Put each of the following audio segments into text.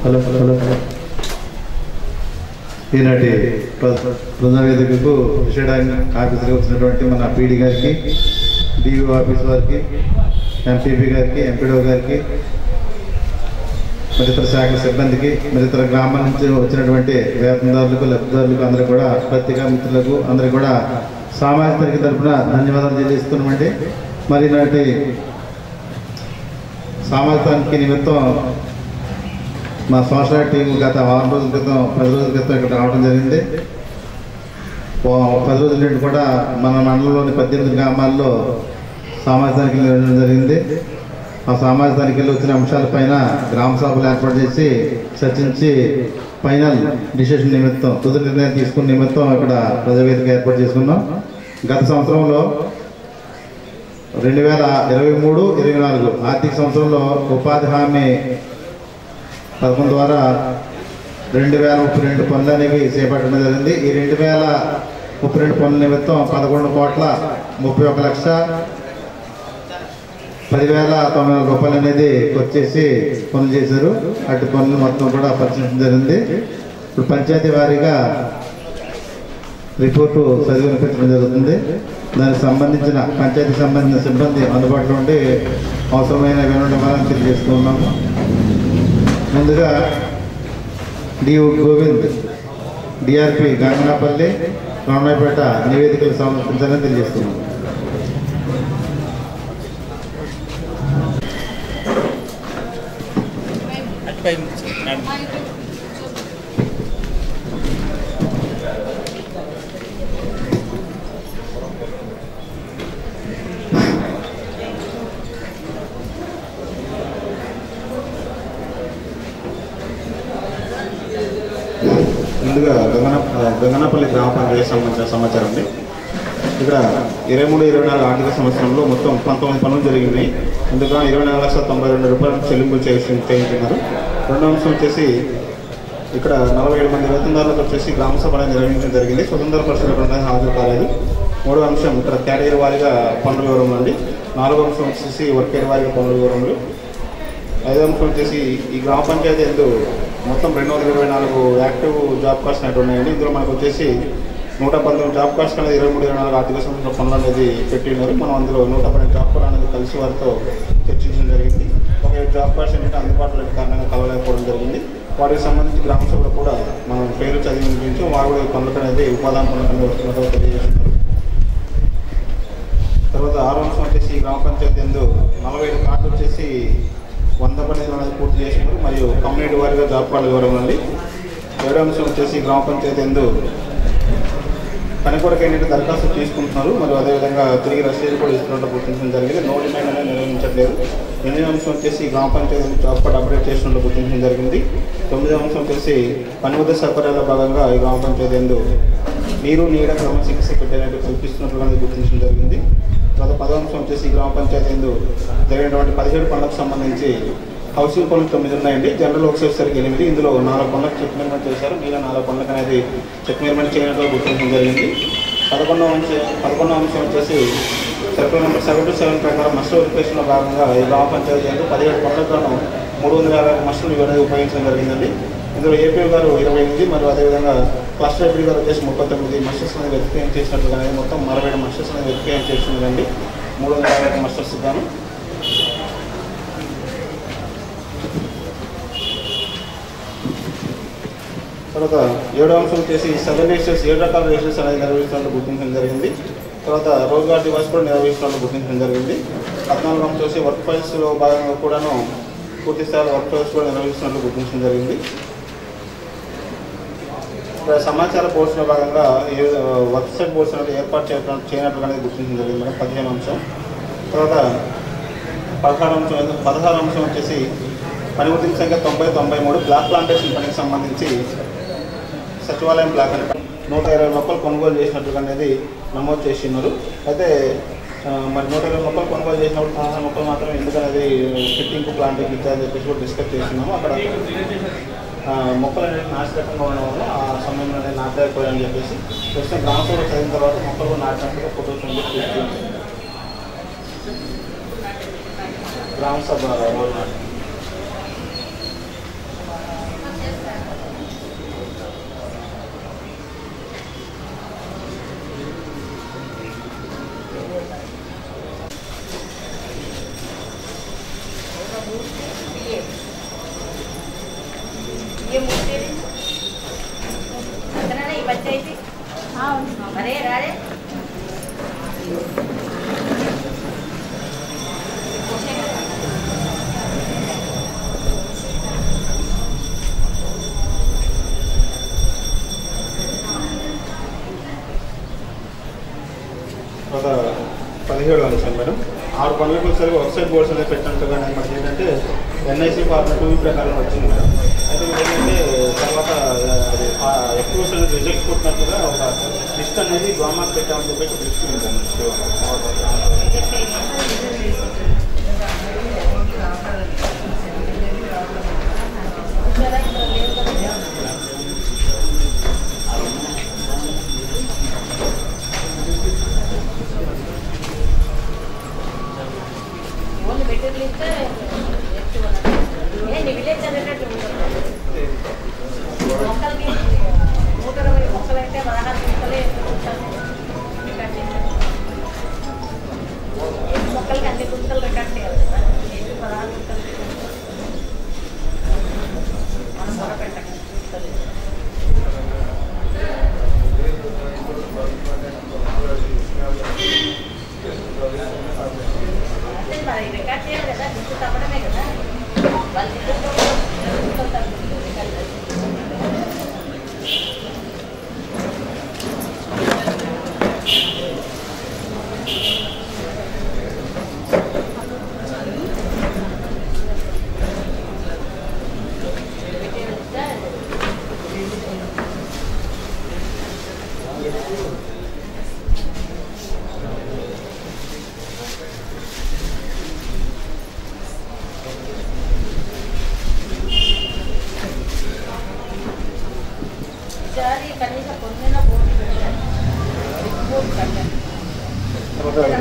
Hello hello hello ఈనాటి బృంద వేదికకు విషయాన్ని ఆఫీసులో వచ్చినటువంటి మన పీడీ గారికి, డిఓ ఆఫీస్ వారికి, ఎంపీపీ గారికి, ఎంపీడో గారికి, మరితర శాఖ సిబ్బందికి, మరితర గ్రామాల నుంచి వచ్చినటువంటి వేతనదారులకు, లబ్ధిదారులకు అందరూ కూడా, పత్రికా మిత్రులకు అందరూ కూడా సామాజిక తనిఖీ తరఫున ధన్యవాదాలు తెలియజేస్తున్నామండి. మరి నాటి సామాజిక తనిఖీ నిమిత్తం మా సోషల్ టీం గత 10 రోజుల క్రితం ఇక్కడ రావడం జరిగింది. 10 రోజుల నుండి కూడా మన మండలంలోని 18 గ్రామాల్లో సామాజిక తనిఖీలు నిర్వహించడం జరిగింది. ఆ సామాజిక తనిఖీలో వచ్చిన అంశాలపైన గ్రామ సభలు ఏర్పాటు చేసి చర్చించి ఫైనల్ డిసిషన్ నిమిత్తం, తుది నిర్ణయం తీసుకున్న నిమిత్తం ఇక్కడ ప్రజావేదిక ఏర్పాటు చేసుకున్నాం. గత సంవత్సరంలో 2023-24 ఆర్థిక సంవత్సరంలో ఉపాధి హామీ పథకం ద్వారా 2032 పనులు అనేవి చేపట్టడం జరిగింది. ఈ 2032 పనుల నిమిత్తం 11,10,900 రూపాయలు అనేది వచ్చేసి పనులు చేశారు. అటు పనులు మొత్తం కూడా పరిశీలించడం జరిగింది. ఇప్పుడు పంచాయతీ వారీగా రిపోర్టు చదివి వినిపించడం జరుగుతుంది. దానికి సంబంధించిన పంచాయతీకి సంబంధించిన సిబ్బంది అందుబాటులో ఉండి అవసరమైన వివరాలను తెలియజేస్తున్నాము. ముందుగా డిఓ గోవింద్, డిఆర్పి గంగనాపల్లి, రామనాయపేట నివేదికలు సమర్పించాలని తెలియజేస్తున్నాం. ముందుగా గంగనాపల్లి గ్రామ పంచాయతీ సంబంధించిన సమాచారం అండి. ఇక్కడ 23-24 ఆర్థిక సంవత్సరంలో మొత్తం 19 పనులు జరిగినాయి. ఇందుకు 24,90,000 రూపాయలు చెల్లింపులు చేయించున్నారు. రెండో అంశం వచ్చేసి ఇక్కడ 47 మంది వేతనదారులకు వచ్చేసి గ్రామ సభ నిర్వహించడం జరిగింది. స్వతంత్ర పరిస్థితులు హాజరు కాలేదు. మూడో అంశం ఇక్కడ కేటగిరీ వారీగా పనుల వివరములు అండి. నాలుగో అంశం వచ్చేసి వర్క్ ఏరియా వారీగా పనుల వివరములు. ఐదో అంశం వచ్చేసి ఈ గ్రామ పంచాయతీ ఎందు మొత్తం 224 యాక్టివ్ జాబ్ కార్డ్స్ అనేవి ఉన్నాయండి. ఇందులో మనకు వచ్చేసి 119 జాబ్ కార్డ్స్ అనేది 23-24 ఆర్థిక సంవత్సరం పనులు అనేది పెట్టినారు. మనం అందులో 112 జాబ్ కార్డు అనేది కలిసి వారితో చర్చించడం జరిగింది. ఒక 7 జాబ్ కార్డ్స్ ఏంటంటే అందుబాటులో కారణంగా కలవలేకపోవడం జరిగింది. వాటికి సంబంధించి గ్రామ సభలో కూడా మనం పేరు చదివి వినిపించి వారు కూడా ఈ పనులకు అనేది ఉపాధి పనులకు వస్తున్నట్టు తెలియజేస్తున్నారు. తర్వాత ఆరో అంశం వచ్చేసి గ్రామ పంచాయతీ ఎందు 45 కార్డులు వచ్చేసి 100 పనులు అనేది పూర్తి చేసినారు. మరియు కమ్యూనిటీ వారిగా జాబ్ కార్డుల వివరం అండి. ఏడో అంశం వచ్చేసి గ్రామ పంచాయతీ ఎందు పని కొరకు ఏంటంటే దరఖాస్తు తీసుకుంటున్నారు. మరియు అదేవిధంగా తిరిగి రసీదు కూడా ఇస్తున్నట్టు గుర్తించడం జరిగింది. నో డిమాండ్ అనేది నిర్వహించట్లేదు. 8వ అంశం వచ్చేసి గ్రామ పంచాయతీ జాబ్ కార్డు అప్డేట్ చేసినట్టు గుర్తించడం జరిగింది. 9వ అంశం వచ్చేసి పనిముద్ద సౌకర్యాల భాగంగా ఈ గ్రామ పంచాయతీ ఎందు నీరు, నీడ, క్రమశిక్షణ పెట్టేటట్టు కల్పిస్తున్నట్లు అనేది గుర్తించడం జరిగింది. తర్వాత 10వ అంశం వచ్చేసి గ్రామ పంచాయతీ ఎందు జరిగినటువంటి 17 పనులకు సంబంధించి హౌసింగ్ పనులు 9 ఉన్నాయండి. జనరల్ వర్క్స్ వచ్చేసరికి 8. ఇందులో 4 పనులకు చెక్ మెయిర్మెంట్ చేశారు. మిగతా 4 పనులకు అనేది చెక్ మెయిర్మెంట్ చేయడంలో గుర్తించడం జరిగింది. 11వ అంశం వచ్చేసి సర్కులర్ నెంబర్ 727 ప్రకారం మస్టర్ వెరిఫికేషన్లో భాగంగా ఈ గ్రామ పంచాయతీ ఎందు 17 పనులకు 350 మస్టర్లు అనేది ఉపయోగించడం జరిగిందండి. ఇందులో ఏపీ గారు 28 మరియు అదేవిధంగా క్లస్టర్ ఏపీ గారు వచ్చేసి 39 మస్టర్స్ అనేది వెరిఫికేషన్ చేసినట్లుగా మొత్తం 47 మస్టర్స్ అనేది వెరిఫికేషన్ చేస్తుందండి. 350 మస్టర్స్ గాను. తర్వాత 7వ అంశం వచ్చేసి సదర్ రిజిస్టర్స్ 7 రకాల రిజిస్టర్స్ అనేది నిర్వహిస్తున్నట్టు గుర్తించడం జరిగింది. తర్వాత రోజ్గార్ డివైస్ కూడా నిర్వహిస్తున్నట్టు గుర్తించడం జరిగింది. 14వ అంశం వచ్చి వర్క్ ఫైల్స్లో భాగంగా కూడాను పూర్తి స్థాయిలో వర్క్ ఫైల్స్ కూడా నిర్వహిస్తున్నట్టు గుర్తించడం జరిగింది. సమాచార బోర్డ్స్లో భాగంగా వెబ్సైట్ బోర్డ్స్ అనేది ఏర్పాటు చేయనట్లుగా అనేది గుర్తించడం జరిగింది మేడం. 15వ అంశం. తర్వాత 16వ అంశం వచ్చేసి పని గుర్తింపు సంఖ్య 90-93 బ్లాక్ ప్లాంటేషన్ పనికి సంబంధించి సచివాలయం బ్లాక్ అని 120 మొక్కలు కొనుగోలు చేసినట్టుగా అనేది నమోదు చేసినారు. అయితే మరి 120 మొక్కలు కొనుగోలు చేసినప్పుడు 10 మొక్కలు మాత్రం ఎందుకనేది ఫిట్టింగ్ ప్లాంటింగ్ ఇచ్చారని చెప్పేసి కూడా డిస్కస్ చేస్తున్నాము. అక్కడ మొక్కలు అనేది నాశరకంగా ఉండడం వల్ల ఆ సమయంలో అనేది నాటలేకపోయాయని చెప్పేసి ప్రస్తుతం గ్రామ సభలో చదివిన తర్వాత మొక్కలు నాటినట్టుగా ఫోటోస్ గ్రామ సభ రోజు నాటి ये मुझे अतना नहीं बच्चे थी हाँ अरे राजे ఒక 17 అంశాలు మేడం 6 పనులకు ఒకసారి వెబ్సైట్ బోర్డ్స్ అనేది పెట్టినట్టుగా మనకి ఏంటంటే ఎన్ఐసి ఫార్మ్ 2 ప్రకారం వచ్చింది మేడం. అయితే ఏంటంటే తర్వాత ఎక్కువ రిజెక్ట్ కొట్టినట్టుగా ఒక లిస్ట్ అనేది గవర్నమెంట్ పెట్టామని చెప్పేసి లిస్ట్ ఉంటాను.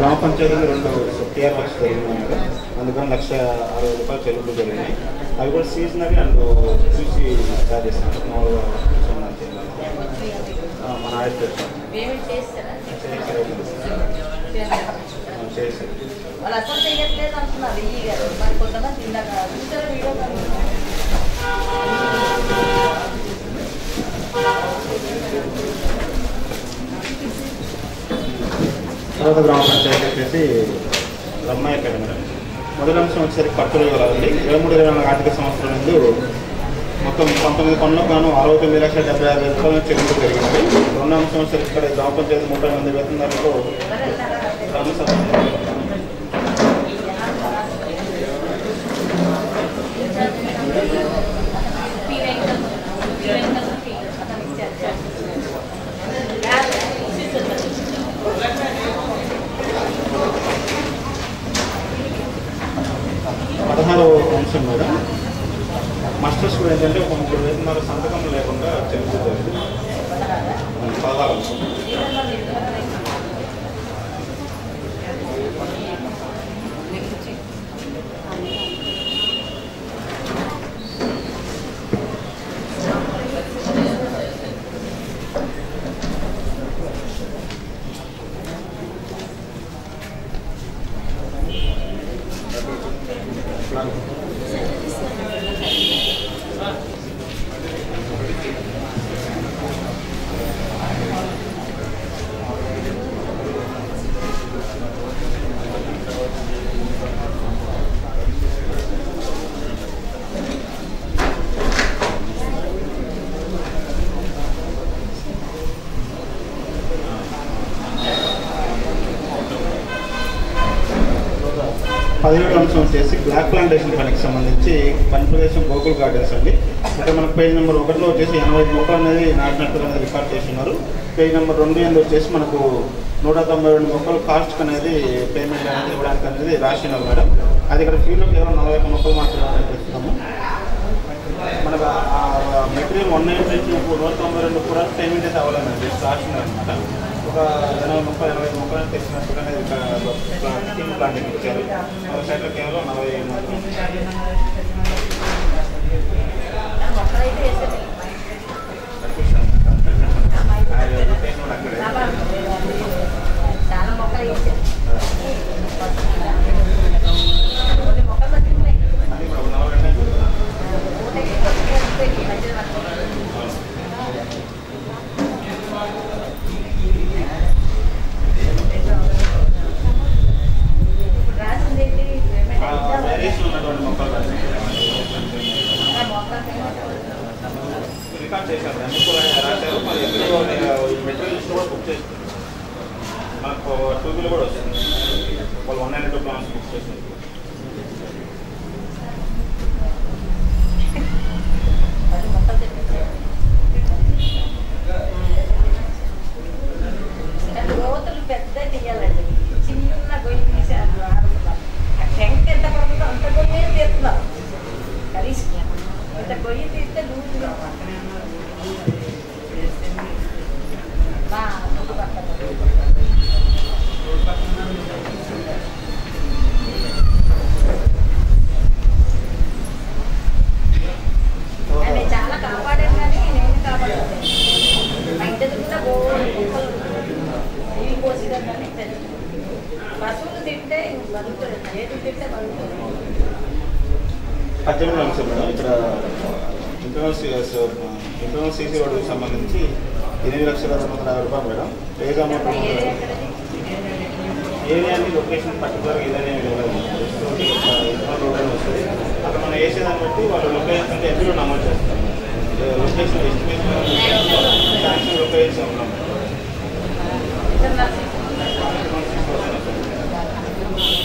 గ్రామ పంచాయతీలో 2 టీఆర్ వర్క్స్ జరిగినాయి కదా, అందుకని 1,60,000 రూపాయలు చెల్లింపులు జరిగినాయి. అవి కూడా సీజనరీ అండ్ చూసి చార్జెస్ మామూలుగా మన ఆడిట్ చేసి వాళ్ళు అసలు చేయట్లేదు అంటున్నారు. ఈ గారు మరి కొంతమంది ఇందాక చూసారు వీడియో తర్వాత గ్రామ పంచాయతీ వచ్చేసి రమ్మాయి అకాడమీ. మొదటి అంశం వచ్చేసరికి పట్టులు వివరాలండి. 23-24 ఆర్థిక సంవత్సరం నుండి మొత్తం 19 పనులకు గాను 69,70,500 రూపాయలు చెల్లింపు జరిగింది. రెండో అంశం వచ్చేసరికి ఇక్కడ గ్రామ పంచాయతీ 30 మంది వేతనదారులకు అంశం మీద మాస్టర్స్ కూడా ఏంటంటే ఒక 3 వేతనాలు సంతకం లేకుండా చెల్లింపు జరిగింది. 16 అంశం. పదిహేడు అంశం వచ్చేసి బ్లాక్ ప్లాంటేషన్ పనికి సంబంధించి పని ప్రదేశం గోకుల్ గార్డెన్స్ అండి. అంటే మనకు పేజ్ నెంబర్ 1లో వచ్చేసి 80 మొక్కలు అనేది నాటినట్టుగా అనేది రికార్డ్ చేస్తున్నారు. పేజ్ నెంబర్ 2 వచ్చేసి మనకు 192 మొక్కలు కాస్ట్ అనేది పేమెంట్ అనేది ఇవ్వడానికి అనేది రాసినారు మేడం. అది ఇక్కడ ఫీల్డ్లో కేవలం 41 మొక్కలు మాత్రమే చేస్తున్నాము. మనకు మెటీరియల్ 190 నుంచి 192 కూడా పేమెంట్ అయితే అవ్వాలండి. స్టార్టింగ్ అనమాట. ఒక 80 మొక్కలు 80 మొక్కలు తెచ్చినట్టుగానే టీమ్ ప్లాంటింగ్ ఇచ్చారు. ఒక సైడ్లో కేవలం 40 మాత్రం. చాలా మొక్కలు రికార్డ్ చేశారు. అన్ని కూడా రాశారు. మరి ఎక్కడో మెటీరియల్స్ కూడా బుక్ చేస్తారు. మనకు 2 కూడా వస్తుంది. వాళ్ళు 192 ప్లాన్స్ బుక్ చేస్తారు. లోతులు పెద్ద తీయాలండి. చిన్న గొయ్యి తీసారు. ఆ టెంక్ ఎంత పడుతుందో అంత గొయ్యి తీస్తున్నాం. కలిసి ఇంత గొయ్యి తీస్తే లూజుగా ఆయన చాలా కాపాడాను కానీ నేను కాపాడలేదు. మా ఇంటి దగ్గర ఇవి పోసిదాం కానీ పశువులు తింటే బతుకుతుంది. ఏది తింటే బతుకుతుంది. 18 అంశం మేడం. ఇక్కడ ఇంటర్నల్ సీసీ రోడ్డుకి సంబంధించి 8,250,000 రూపాయలు మేడం. రేజ్ అమౌంట్ ఏరియాని లొకేషన్ పర్టికులర్గా ఏదైనా ఇంటర్నల్ రోడ్ అని వస్తుంది. అక్కడ మనం వేసేదాన్ని బట్టి వాళ్ళు లొకేషన్ అంటే ఎప్పుడు నమోదు చేస్తారు. లొకేషన్ ఎస్టిమేషన్ శాంక్షన్ లొకేషన్ ఉన్నాం.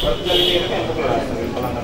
వర్క్ జరిగే ఎంపికలు రాస్తుంది. పలానా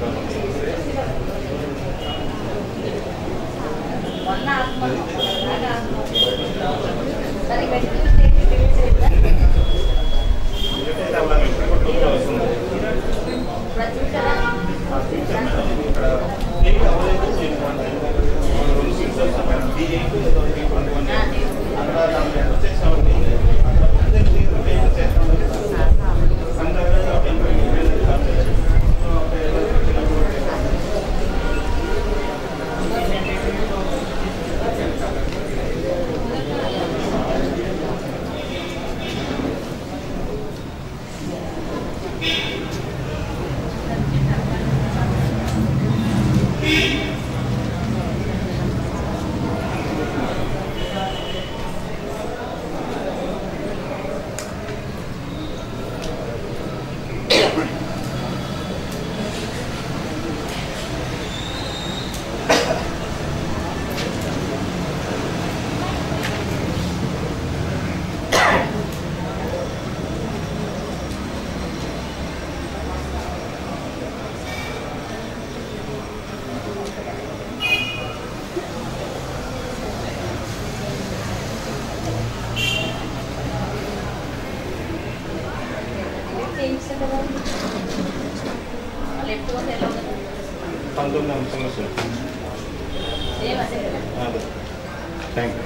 థ్యాంక్ యూ.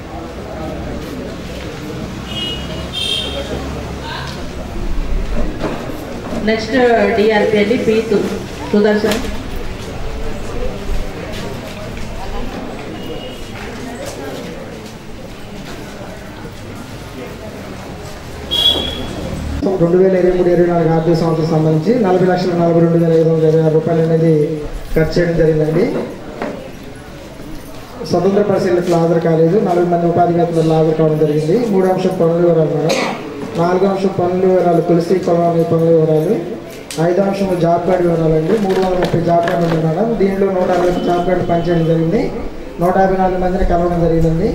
నెక్స్ట్ డిఆర్పి అండి పి సుదర్శన్. రెండు 2023-24 ఆర్థిక సంవత్సరం సంబంధించి 40,42,526 రూపాయలు అనేది ఖర్చు చేయడం జరిగిందండి. స్వతంత్ర పరిశీలకులు హాజరు కాలేదు. 40 మంది ఉపాధివేత్తలు హాజరు కావడం జరిగింది. 3వ అంశం పనుల వివరాలు మేడం. 4వ అంశం పనుల వివరాలు తులసి కొలవాని పనుల వివరాలు. 5వ అంశం జాబ్ కార్డు వివరాలు అండి. 330 జాబ్ కార్డు ఉంది మేడం. దీనిలో 160 జాబ్ కార్డు పనిచేయడం జరిగింది. 154 మందిని కలవడం జరిగిందండి.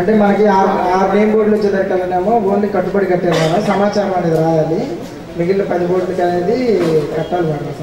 అంటే మనకి ఆరు నేమ్ బోర్డులు వచ్చేదానికనేమో ఓన్లీ కట్టుబడి కట్టారు మేడం. సమాచారం అనేది రాయాలి. మిగిలిన 10 బోర్డులకి అనేది కట్టాలి మేడం.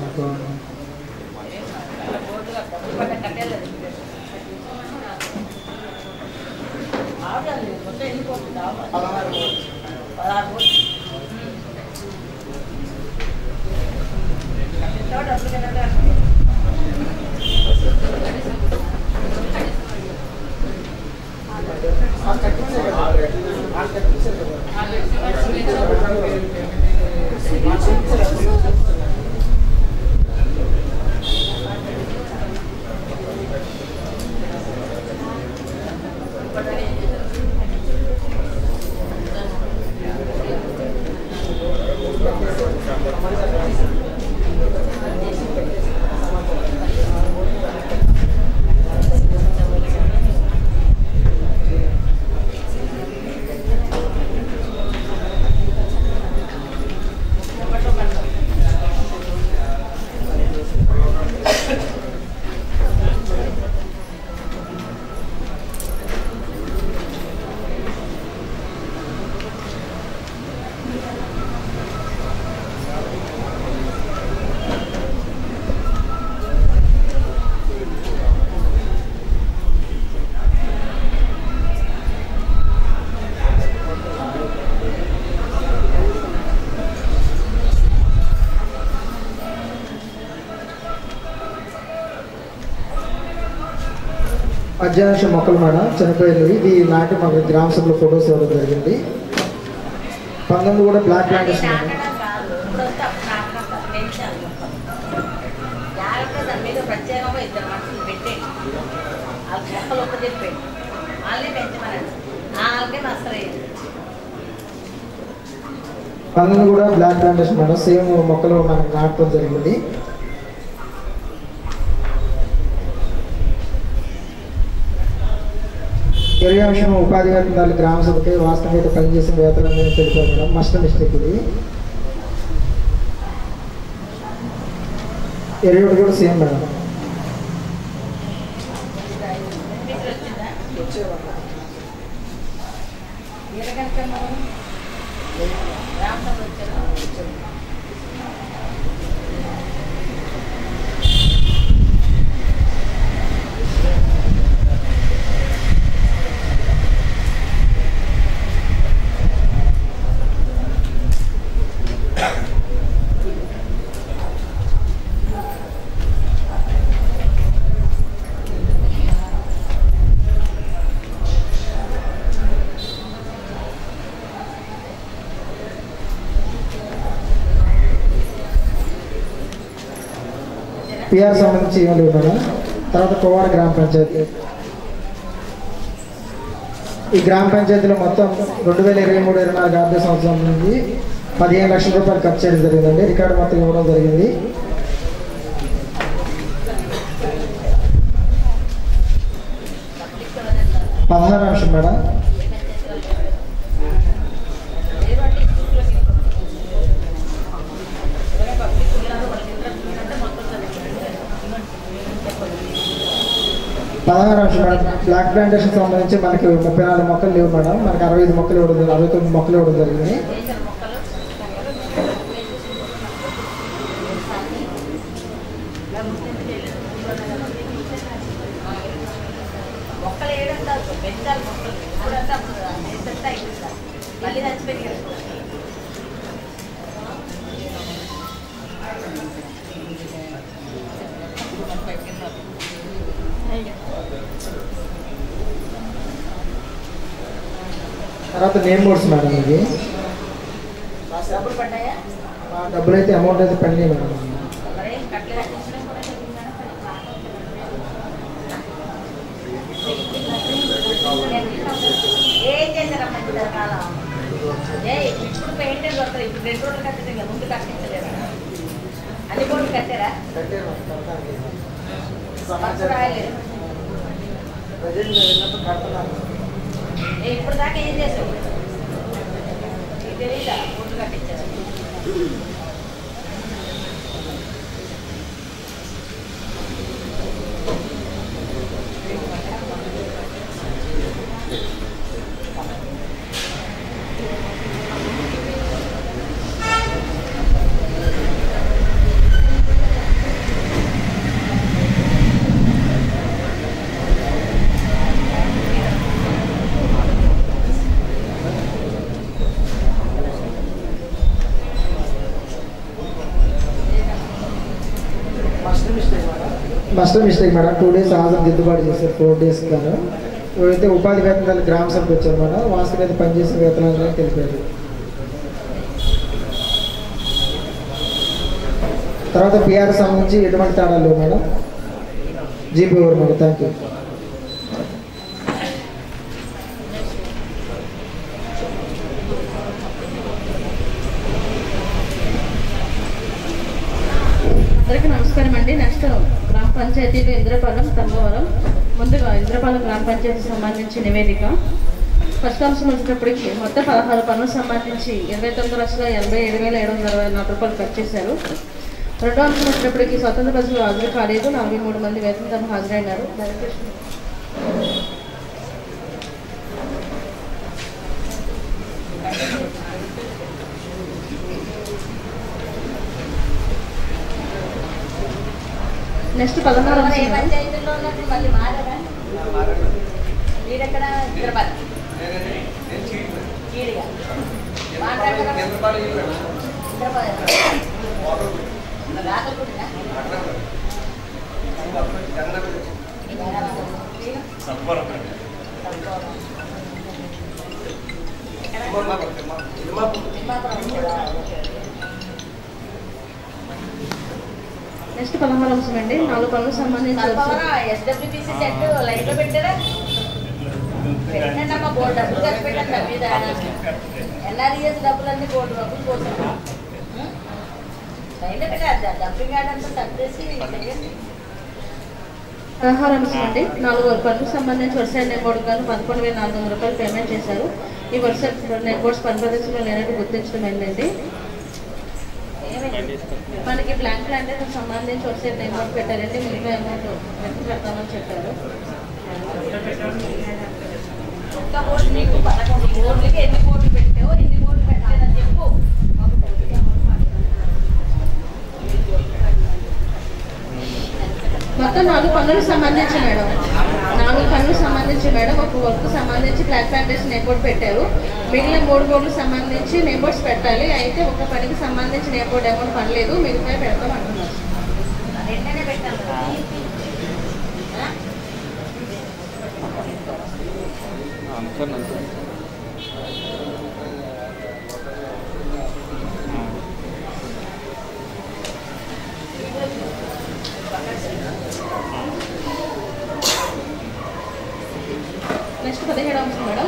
అధ్యాయ మొక్కలు మేడం చనిపోయినవి. ఇది నాటి మాకు గ్రామ సభలో ఫొటోస్ ఇవ్వడం జరిగింది. 19 కూడా బ్లాక్ ప్లాంటేషన్ మేడం. ప్రత్యేకంగా ఇద్దరు మనుషులు పెట్టేది వాళ్ళ మొక్కలు ఒక్క చెప్పేది వాళ్ళే పెంచమనండి వాళ్ళకే నష్టలేదు. 19 కూడా బ్లాక్ ప్లాంటేషన్ మేడం. సేమ్ మొక్కలు మనకు నాటడం జరిగింది. ఇరవై అంశం ఉపాధి వేతనాలు గ్రామ సభకి వాస్తవంగా అయితే పనిచేసిన వేతనాలు తెలిపారు మేడం. మస్ట్ మిస్టేక్ ఇది. 21 కూడా సేమ్ మేడం. పిఆర్ సంబంధించి ఏం లేవు మేడం. తర్వాత కోవాడ గ్రామ పంచాయతీ. ఈ గ్రామ పంచాయతీలో మొత్తం 2023-24 ఆర్థిక సంవత్సరం నుండి 15 లక్షల రూపాయలు ఖర్చు చేయడం జరిగిందండి. రికార్డు మొత్తం ఇవ్వడం జరిగింది. పదహారు అంశం మేడం. బ్లాక్ ప్లాంటేషన్ సంబంధించి మనకి 34 మొక్కలు లేవు మేడం. మనకి 65 మొక్కలు ఇవ్వడం 69 మొక్కలు ఇవ్వడం జరిగింది. తర్వాత నేమ్ బోర్డ్స్ మేడం. ఇది డబ్బులు అయితే అమౌంట్ అయితే పెండింగ్ మేడం. ఏం చేశారమ్మా ఇప్పుడు పెయింటింగ్ వస్తారు. ఇప్పుడు 2 రోజులు కట్టింది కదా, ముందు కట్టించలేదా? అన్ని బోర్డు కట్టారా? ఇప్పుడు దాకా ఏం చేసావు? తెలీదా బోర్డు కట్టించారు? మాస్టర్ మిస్టేక్ మేడం 2 days హాజరు దిద్దుబాటు చేశారు 4 days గాను. అయితే ఉపాధి వేతనాలు గ్రామ సభకు వచ్చారు మేడం. వాస్తవ మీద పనిచేసిన వేతనాలు తెలిపారు. తర్వాత పిఆర్ సంబంధించి ఎటువంటి తేడా లేవు madam. GP over madam. Thank you. అందరికీ నమస్కారం అండి. నెక్స్ట్ గ్రామ పంచాయతీలు ఇంద్రపాలెం తమ్మవరం. ముందుగా ఇంద్రపాలెం గ్రామ పంచాయతీకి సంబంధించి నివేదిక. ఫస్ట్ అంశం వచ్చేటప్పటికి మొత్తం 16 పనులకు సంబంధించి 29,87,724 రూపాయలు ఖర్చు చేశారు. రెండో అంశం వచ్చేటప్పటికి స్వతంత్ర బస్సులు హాజరు కాలేదు. 43 మంది వేతనం హాజరైనారు. నెక్స్ట్ 16 అంశం పంచాయతీలో ఉన్నప్పుడు మళ్ళీ మారారా? వీడెక్కడ హైదరాబాద్ నెక్స్ట్ 16 అంశం అండి. 4 పనులకు సంబంధించి ఎస్డబ్ల్యూపీసీ సెట్ లైన్ లో పెట్టారా? పెట్టండి బోర్డు డబ్బులు ఖర్చు పెట్టండి. మీద ఎన్ఆర్ఈఎస్ డబ్బులన్నీ బోర్డు డబ్బులు కోసం లైన్ లో పెట్టారు. డబ్బింగ్ కార్డ్ అంతా తప్పేసి చేయండి. 16 అంశం అండి. 4 పనులకు సంబంధించి వరుస నెంబోర్డు గాను 11,400 రూపాయలు పేమెంట్ చేశారు. ఈ వరుస నెంబోర్డ్స్ పని ప్రదేశంలో లేనట్టు గుర్తించడం అయిందండి. మనకి బ్లాంక్ ల్యాండ్ సంబంధించి వరుస నెంబర్ పెట్టారండి. మిగతా అమౌంట్ ఎంత పెడతామని చెప్పారు. ఒక్క బోర్డు నీకు 11 బోర్డులకి ఎన్ని బోర్డులు పెట్టావో ఎన్ని బోర్డులు పెట్టలేదని చెప్పు. మొత్తం 4 పనులకు సంబంధించి మేడం 4 పనులకు సంబంధించి మేడం ఒక వర్క్ సంబంధించి బ్లాక్ ప్లాంటేషన్ నేమ్ పెట్టారు. మిగిలిన 3 బోర్డులకు సంబంధించి నేమ్ బోర్డ్స్ పెట్టాలి. అయితే ఒక పనికి సంబంధించి నేమ్ బోర్డు అమౌంట్ పడలేదు. మిగతా పెడతాం అంటున్నారు. రెండనే పెట్టాను. నెక్స్ట్ 17 అంశం మేడం.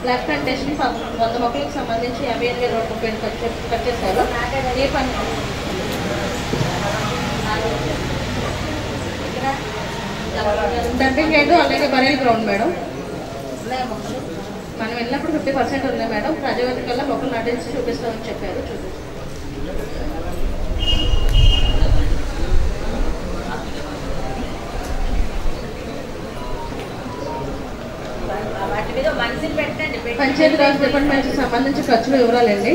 బ్లాక్ ప్లాంటేషన్ 100 మొక్కలకు సంబంధించి 58,000 రూపాయలు ఖర్చు చేశారు. ఏ పని డంపింగ్ యార్డు అలాగే బరేల్ గ్రౌండ్ మేడం. మనం వెళ్ళినప్పుడు 50% ఉన్నాయి మేడం. ప్రజావేదిక కల్లా మొక్కలు నాటించి చూపిస్తామని చెప్పారు. పంచాయతీ రాజ్ డిపార్ట్మెంట్ సంబంధించి ఖర్చుల వివరాలండి.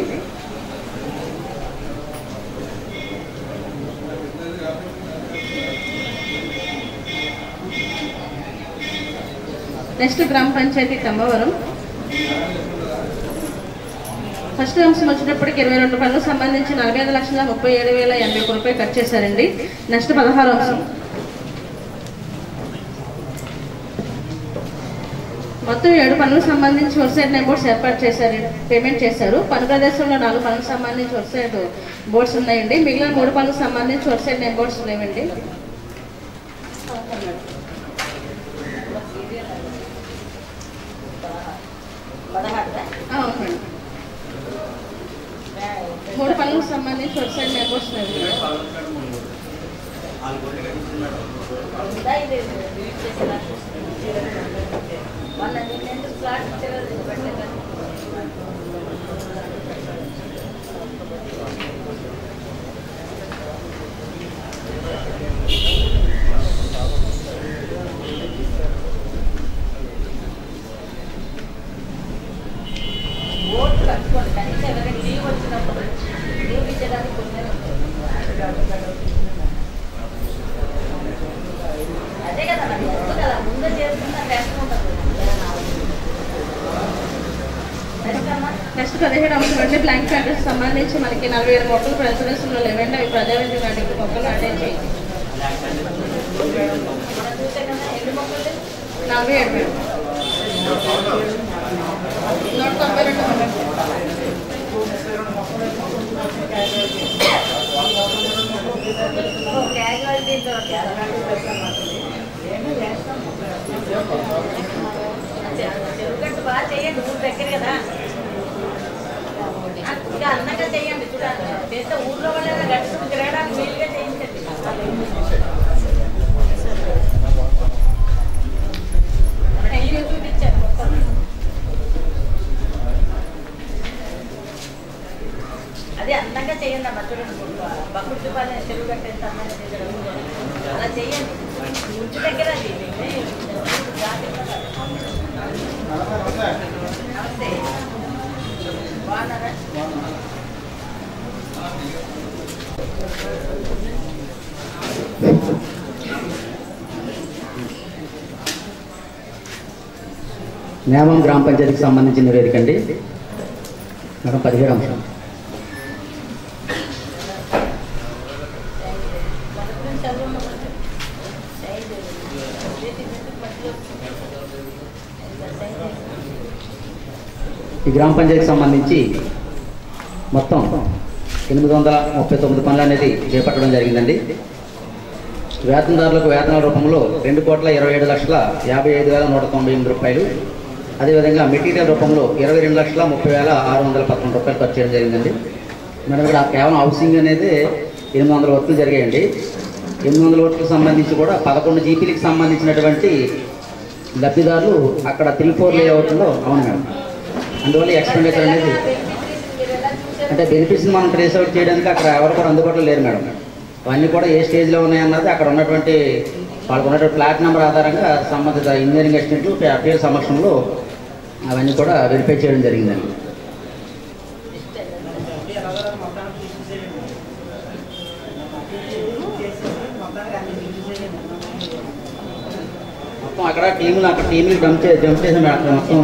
నెక్స్ట్ గ్రామ పంచాయతీ తమ్మవరం. ఫస్ట్ అంశం వచ్చేటప్పటికి 22 పనులకు సంబంధించి 45,37,081 రూపాయలు ఖర్చు చేశారండి. నెక్స్ట్ 16 అంశం. మొత్తం 7 పనులకు సంబంధించి వెబ్సైట్ నేమ్ బోర్డ్స్ ఏర్పాటు చేశారు, పేమెంట్ చేశారు. పని ప్రదేశంలో 4 పనులకు సంబంధించి వెబ్సైట్ బోర్డ్స్ ఉన్నాయండి. మిగిలిన 3 పనులకు సంబంధించి వెబ్సైట్ నేమ్ బోర్డ్స్ లేవండి. అవునండి. 3 పనులకు సంబంధించి వెబ్సైట్ నేమ్ బోర్డ్స్ లేవండి. ఓట్లు కట్టుకోండి. కనీసం ఎవరైనా లీవ్ వచ్చినప్పుడు లీవ్ ఇచ్చడానికి కొంచెం అదే కదా మరి వస్తుంది కదా. ముందే చేసుకున్న కష్టం ఉంటుంది. నెక్స్ట్ 17 అంశం అంటే బ్లాంక్ ప్లాంటర్స్ సంబంధించి మనకి 47 మొక్కలు ప్రజావేదికలో లేవండి. అవి ప్రజావేదిక నాటికి మొక్కలు నాటించి చూసే కదా ఎన్ని మొక్కలు 47 మేడం. 192 క్యాజువాలిటీ చెరుగట్టు బాగా చేయండి, ఊరు దగ్గర కదా, ఇంకా అందంగా చేయండి. చూడండి చేస్తే ఊర్లో వాళ్ళైనా గట్టుకుని తిరగడానికి వీలుగా చేయించండి. అయ్యో చూపించారు మొత్తం. అదే అందంగా చేయండి అమ్మ. చూడండి బకుడు చూపాలి చెరువు గట్ట ఎంత అందంగా చేశారు. అలా చేయండి, ఊరి దగ్గర అది నమస్తే. బాగున్నారా? నేమం గ్రామ పంచాయతీకి సంబంధించిన నివేదిక అండి మేడం. 17 అంశం. ఈ గ్రామ పంచాయతీకి సంబంధించి మొత్తం 839 పనులు అనేది చేపట్టడం జరిగిందండి. వేతనదారులకు వేతనాల రూపంలో 2,27,55,198 రూపాయలు. అదేవిధంగా మెటీరియల్ రూపంలో 22,30,611 రూపాయలు ఖర్చు చేయడం జరిగిందండి. మేడం ఇక్కడ కేవలం హౌసింగ్ అనేది 800 వర్కులు జరిగాయండి. 800 వర్కులకు సంబంధించి కూడా 11 జీపీలకు సంబంధించినటువంటి లబ్ధిదారులు అక్కడ 3-4 లేఅవుట్లో. అవును మేడం. అందువల్ల ఎక్స్పెండిచర్ అనేది అంటే బెనిఫిట్స్ని మనం ట్రేస్ అవుట్ చేయడానికి అక్కడ ఎవరు కూడా అందుబాటులో లేరు మేడం. అవన్నీ కూడా ఏ స్టేజ్లో ఉన్నాయన్నది అక్కడ ఉన్నటువంటి వాళ్ళకు ఉన్నటువంటి ఫ్లాట్ నెంబర్ ఆధారంగా సంబంధిత ఇంజనీరింగ్ అసిస్టెంట్లు పేరు సమక్షంలో అవన్నీ కూడా వెరిఫై చేయడం జరిగిందండి. మొత్తం అక్కడ టీంలు డంప్ చేసాం మేడం. అక్కడ మొత్తం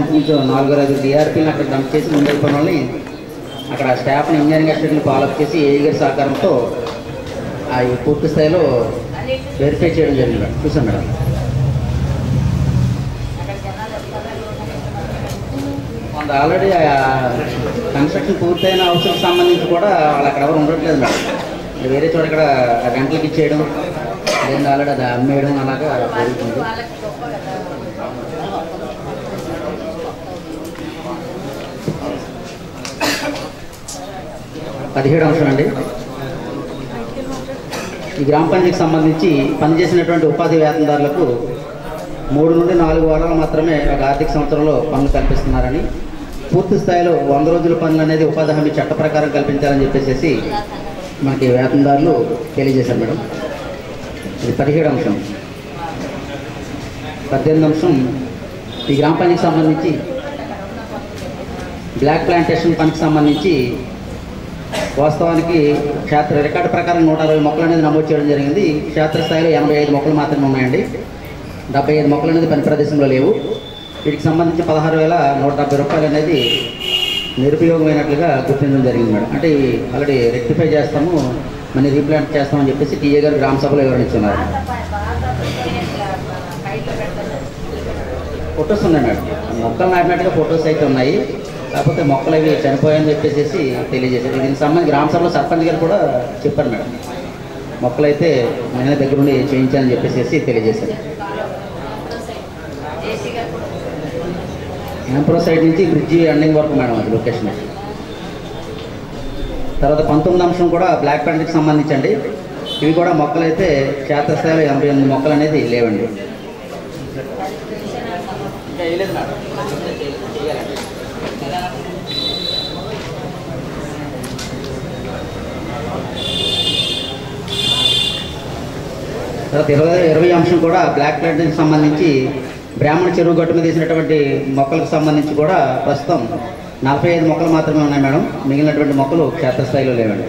4-5 డిఆర్పీని అక్కడ డంప్ చేసి ముందు పనులని అక్కడ స్టాఫ్ని ఇంజనీరింగ్ అసిస్టెంట్లు ఫాలోఅప్ చేసి ఏఈ గారి సహకారంతో అవి పూర్తి స్థాయిలో వెరిఫై చేయడం జరిగింది మేడం. చూసాం మేడం. కొంత ఆల్రెడీ కన్స్ట్రక్షన్ పూర్తయిన హౌస్కి సంబంధించి కూడా వాళ్ళు అక్కడ ఎవరు ఉండట్లేదు మేడం. వేరే చోట ఇక్కడ గంటలకి ఇచ్చేయడం లేదా ఆల్రెడీ అది అమ్మేయడం అలాగా జరుగుతుంది. 17 అంశం అండి. ఈ గ్రామ పంచాయతీకి సంబంధించి పనిచేసినటువంటి ఉపాధి వేతనదారులకు 3 నుండి 4 వారాలు మాత్రమే ఒక ఆర్థిక సంవత్సరంలో పనులు కల్పిస్తున్నారని, పూర్తి స్థాయిలో 100 రోజుల పనులు అనేది ఉపాధి హామీ చట్ట ప్రకారం కల్పించాలని చెప్పేసి మనకి వేతనదారులు తెలియజేశారు మేడం. ఇది 17 అంశం. 18 అంశం ఈ గ్రామ పంచాయతీకి సంబంధించి బ్లాక్ ప్లాంటేషన్ పనికి సంబంధించి వాస్తవానికి క్షేత్ర రికార్డు ప్రకారం 160 మొక్కలు అనేది నమోదు చేయడం జరిగింది. క్షేత్రస్థాయిలో 85 మొక్కలు మాత్రమే ఉన్నాయండి. 75 మొక్కలు అనేది పని ప్రదేశంలో లేవు. వీటికి సంబంధించి 16,170 రూపాయలు అనేది నిరుపయోగమైనట్లుగా గుర్తించడం జరిగింది మేడం. అంటే ఆల్రెడీ రెక్టిఫై చేస్తాము, మళ్ళీ రీప్లాంట్ చేస్తామని చెప్పేసి టీఏ గారు గ్రామ సభలో వివరించున్నారు. ఫొటోస్ ఉన్నాయి మేడం. మొక్కలు నాటినట్టుగా ఫొటోస్ అయితే ఉన్నాయి. కాకపోతే మొక్కలు అవి చనిపోయాయని చెప్పేసి తెలియజేశారు. దీనికి సంబంధించి గ్రామ సభలో సర్పంచ్ గారు కూడా చెప్పారు మేడం. మొక్కలు అయితే నేనే దగ్గరుండి చేయించాలని చెప్పేసి తెలియజేశారు. ఎంప్రో సైడ్ నుంచి బ్రిడ్జి ఎండింగ్ వరకు మేడం అది లొకేషన్. తర్వాత 19 అంశం కూడా బ్లాక్ ప్యాంట్కి సంబంధించండి. ఇవి కూడా మొక్కలు అయితే క్షేత్రస్థాయిలో 88 మొక్కలు అనేది లేవండి. తర్వాత 20 అంశం కూడా బ్లాక్ ప్లాంట్కి సంబంధించి బ్రాహ్మణ చెరువు గట్టు మీద వేసినటువంటి మొక్కలకు సంబంధించి కూడా ప్రస్తుతం 45 మొక్కలు మాత్రమే ఉన్నాయి మేడం. మిగిలినటువంటి మొక్కలు క్షేత్రస్థాయిలో లేవండి.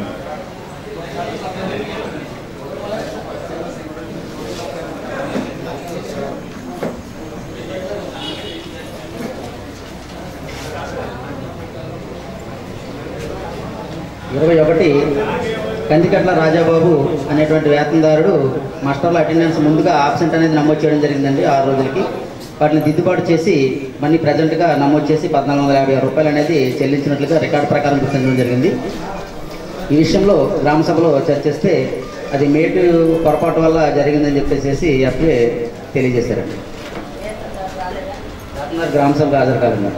కందికట్ల రాజాబాబు అనేటువంటి వేతనదారుడు మాస్టర్ల అటెండెన్స్ ముందుగా ఆబ్సెంట్ అనేది నమోదు చేయడం జరిగిందండి 6 రోజులకి. వాటిని దిద్దుబాటు చేసి మళ్ళీ ప్రజెంట్గా నమోదు చేసి 1450 రూపాయలు అనేది చెల్లించినట్లుగా రికార్డు ప్రకారం గుర్తించడం జరిగింది. ఈ విషయంలో గ్రామ సభలో చర్చిస్తే అది మేటు పొరపాటు వల్ల జరిగిందని చెప్పేసి ఎఫ్ఏ తెలియజేశారండి. గ్రామ సభకు హాజరు కాలండి.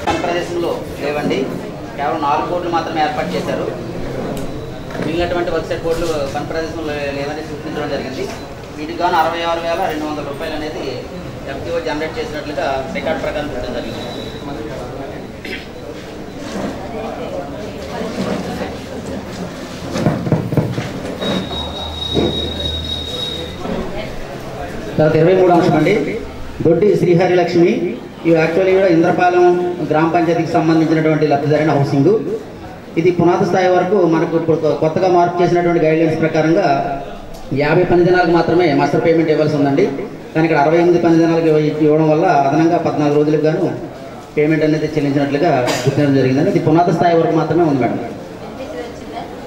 ఆంధ్రప్రదేశ్లో లేవండి, కేవలం 4 కోట్లు మాత్రమే ఏర్పాటు చేశారు. మిగిలినటువంటి వెబ్సైట్ కోడ్లు ఆంధ్రప్రదేశ్లో లేవని సూచించడం జరిగింది. వీటికి గాను 66,200 రూపాయలు అనేది ఎఫ్టీఓ జనరేట్ చేసినట్లుగా రికార్డు ప్రకారం చూడడం జరిగింది. తర్వాత 23వ అంశం అండి, దొడ్డి శ్రీహరి లక్ష్మి. ఇవి యాక్చువల్లీ కూడా ఇంద్రపాలెం గ్రామ పంచాయతీకి సంబంధించినటువంటి లబ్ధిదారైన హౌసింగ్. ఇది పునాది స్థాయి వరకు మనకు కొత్తగా మార్పు చేసినటువంటి గైడ్లైన్స్ ప్రకారంగా 50 పని దినాలకు మాత్రమే మాస్టర్ పేమెంట్ ఇవ్వాల్సి ఉందండి. కానీ ఇక్కడ 68 పని దినాలకు ఇవ్వడం వల్ల అదనంగా 14 రోజులకు గాను పేమెంట్ అనేది చెల్లించినట్లుగా గుర్తించడం జరిగిందండి. ఇది పునాది స్థాయి వరకు మాత్రమే ఉంది మేడం.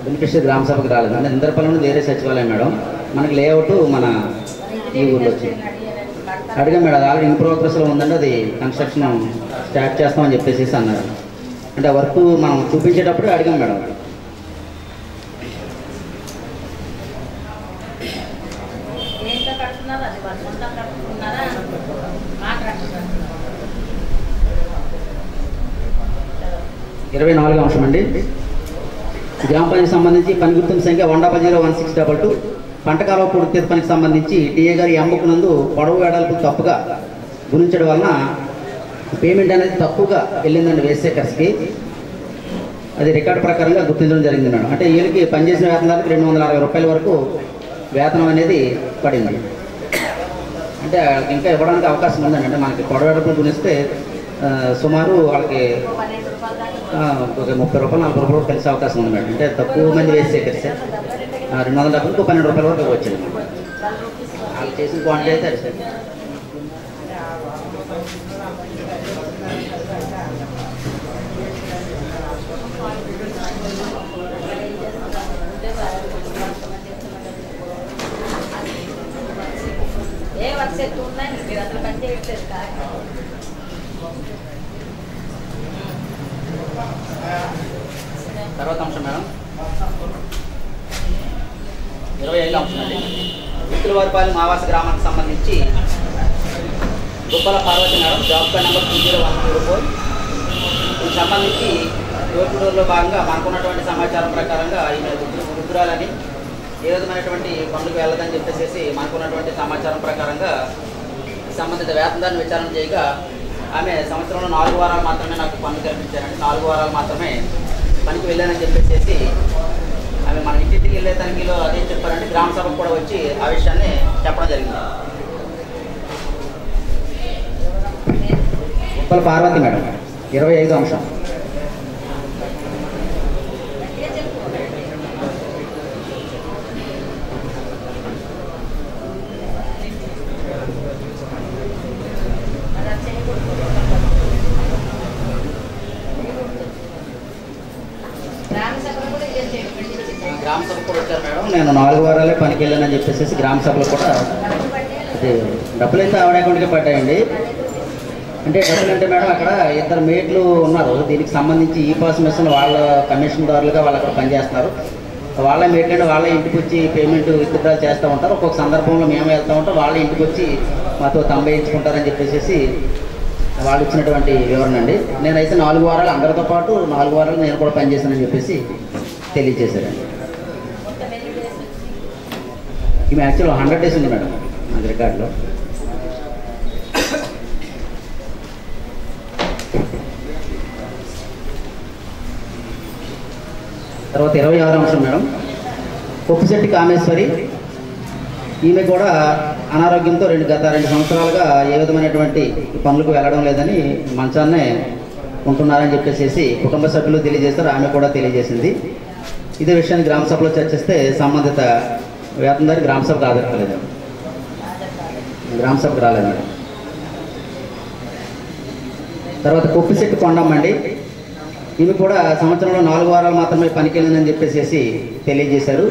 బెనిఫిషియరీ గ్రామ సభకు రాలేదు అంటే ఇంద్రపాలెం వేరే సచివాలయం మేడం. మనకి లేఅవుట్ మన ఈ ఊళ్ళో వచ్చింది. అడిగాం మేడం, ఆల్రెడీ ఇన్ ప్రోగ్రెస్లో ఉందండి, అది కన్స్ట్రక్షన్ స్టార్ట్ చేస్తామని చెప్పేసి అన్నారు. అంటే ఆ వర్క్ మనం చూపించేటప్పుడు అడిగాం మేడం. ఇరవై 24వ అంశం అండి, గ్రామ పంచాయతీకి సంబంధించి పని గుర్తింపు సంఖ్య 1001622 పంటకాలువ పూర్తి పనికి సంబంధించి టీఏ గారి అమ్మకునందు పొడవు వేడలకు తప్పుగా గుణించడం వలన పేమెంట్ అనేది తక్కువగా వెళ్ళిందండి వేసేకర్స్కి. అది రికార్డు ప్రకారంగా గుర్తించడం జరిగింది మేడం. అంటే వీళ్ళకి పనిచేసిన వేతనాలకు 260 రూపాయల వరకు వేతనం అనేది పడింది. అంటే ఇంకా ఇవ్వడానికి అవకాశం ఉందండి. అంటే మనకి పొడవు వేడలకు గుణిస్తే సుమారు వాళ్ళకి ఒక 30 రూపాయలు 40 రూపాయలు కలిసే అవకాశం ఉంది మేడం. అంటే తక్కువ మంది వేసేకర్సే 270కు 12 రూపాయల వరకు వచ్చింది. వాళ్ళు చేసిన క్వాంటిటీ అయితే అది సార్. తర్వాత అంశం మేడం 25వ అంశం అండి, విక్కులవారిపాలెం ఆవాస గ్రామానికి సంబంధించి Guppala Parvathi madam job card number 201404. దీనికి సంబంధించి డోర్ టు డోర్లో భాగంగా మనకున్నటువంటి సమాచారం ప్రకారంగా ఈమె వృద్ధురాలని ఏ విధమైనటువంటి పనులకు వెళ్ళదని చెప్పేసి మనకున్నటువంటి సమాచారం ప్రకారంగా సంబంధిత వేతనదారుని విచారణ చేయగా ఆమె సంవత్సరంలో 4 వారాలు మాత్రమే నాకు పనులు కల్పించారండి. 4 వారాలు మాత్రమే పనికి వెళ్ళానని చెప్పేసి ఆమె మన ఇంటికి వెళ్ళే తనిఖీలో అదే చెప్పారండి. గ్రామ సభకు కూడా వచ్చి ఆ విషయాన్ని చెప్పడం జరిగింది. ఉప్పల పార్వతి మేడం 25వ అంశం. గ్రామ సభకు కూడా వచ్చారు మేడం. నేను 4 వారాలే పనికి వెళ్ళానని చెప్పేసి గ్రామ సభలో కూడా అది డబ్బులు అయితే ఆవిడ అకౌంట్కే పడ్డాయండి. అంటే డబ్బులు అంటే మేడం అక్కడ 2 మేట్లు ఉన్నారు. దీనికి సంబంధించి ఈ పాస్ మిషన్ వాళ్ళ కమిషన్దారులుగా వాళ్ళు అక్కడ పనిచేస్తున్నారు. వాళ్ళ మేట్లంటే వాళ్ళ ఇంటికి వచ్చి పేమెంట్ విత్డ్రా చేస్తూ ఉంటారు. ఒక్కొక్క సందర్భంలో మేము వెళ్తూ ఉంటాం, వాళ్ళ ఇంటికి వచ్చి మాతో తంబేయించుకుంటారని చెప్పేసి వాళ్ళు ఇచ్చినటువంటి వివరణ అండి. నేనైతే 4 వారాలు అందరితో పాటు 4 వారాలు నేను కూడా పనిచేశానని చెప్పేసి తెలియజేశారండి. ఈమె యాక్చువల్ 100 డేస్ ఉంది మేడం నాకు రికార్డులో. తర్వాత 26వ అంశం మేడం, కొప్పుశెట్టి కామేశ్వరి. ఈమె కూడా అనారోగ్యంతో గత 2 సంవత్సరాలుగా ఏ విధమైనటువంటి పనులకు వెళ్ళడం లేదని మంచాన్నే ఉంటున్నారని చెప్పేసి కుటుంబ సభ్యులు తెలియజేస్తారు. ఆమె కూడా తెలియజేసింది. ఇదే విషయాన్ని గ్రామ సభలో చర్చిస్తే సంబంధిత వేతనదారి గ్రామ సభకు హాజరు కాలేదు, గ్రామ సభకు రాలేదు మేడం. తర్వాత కొప్పిశెట్టి కొండమ్మ అండి, ఇవి కూడా సంవత్సరంలో 4 వారాలు మాత్రమే పనికి వెళ్ళిందని చెప్పేసి తెలియజేశారు.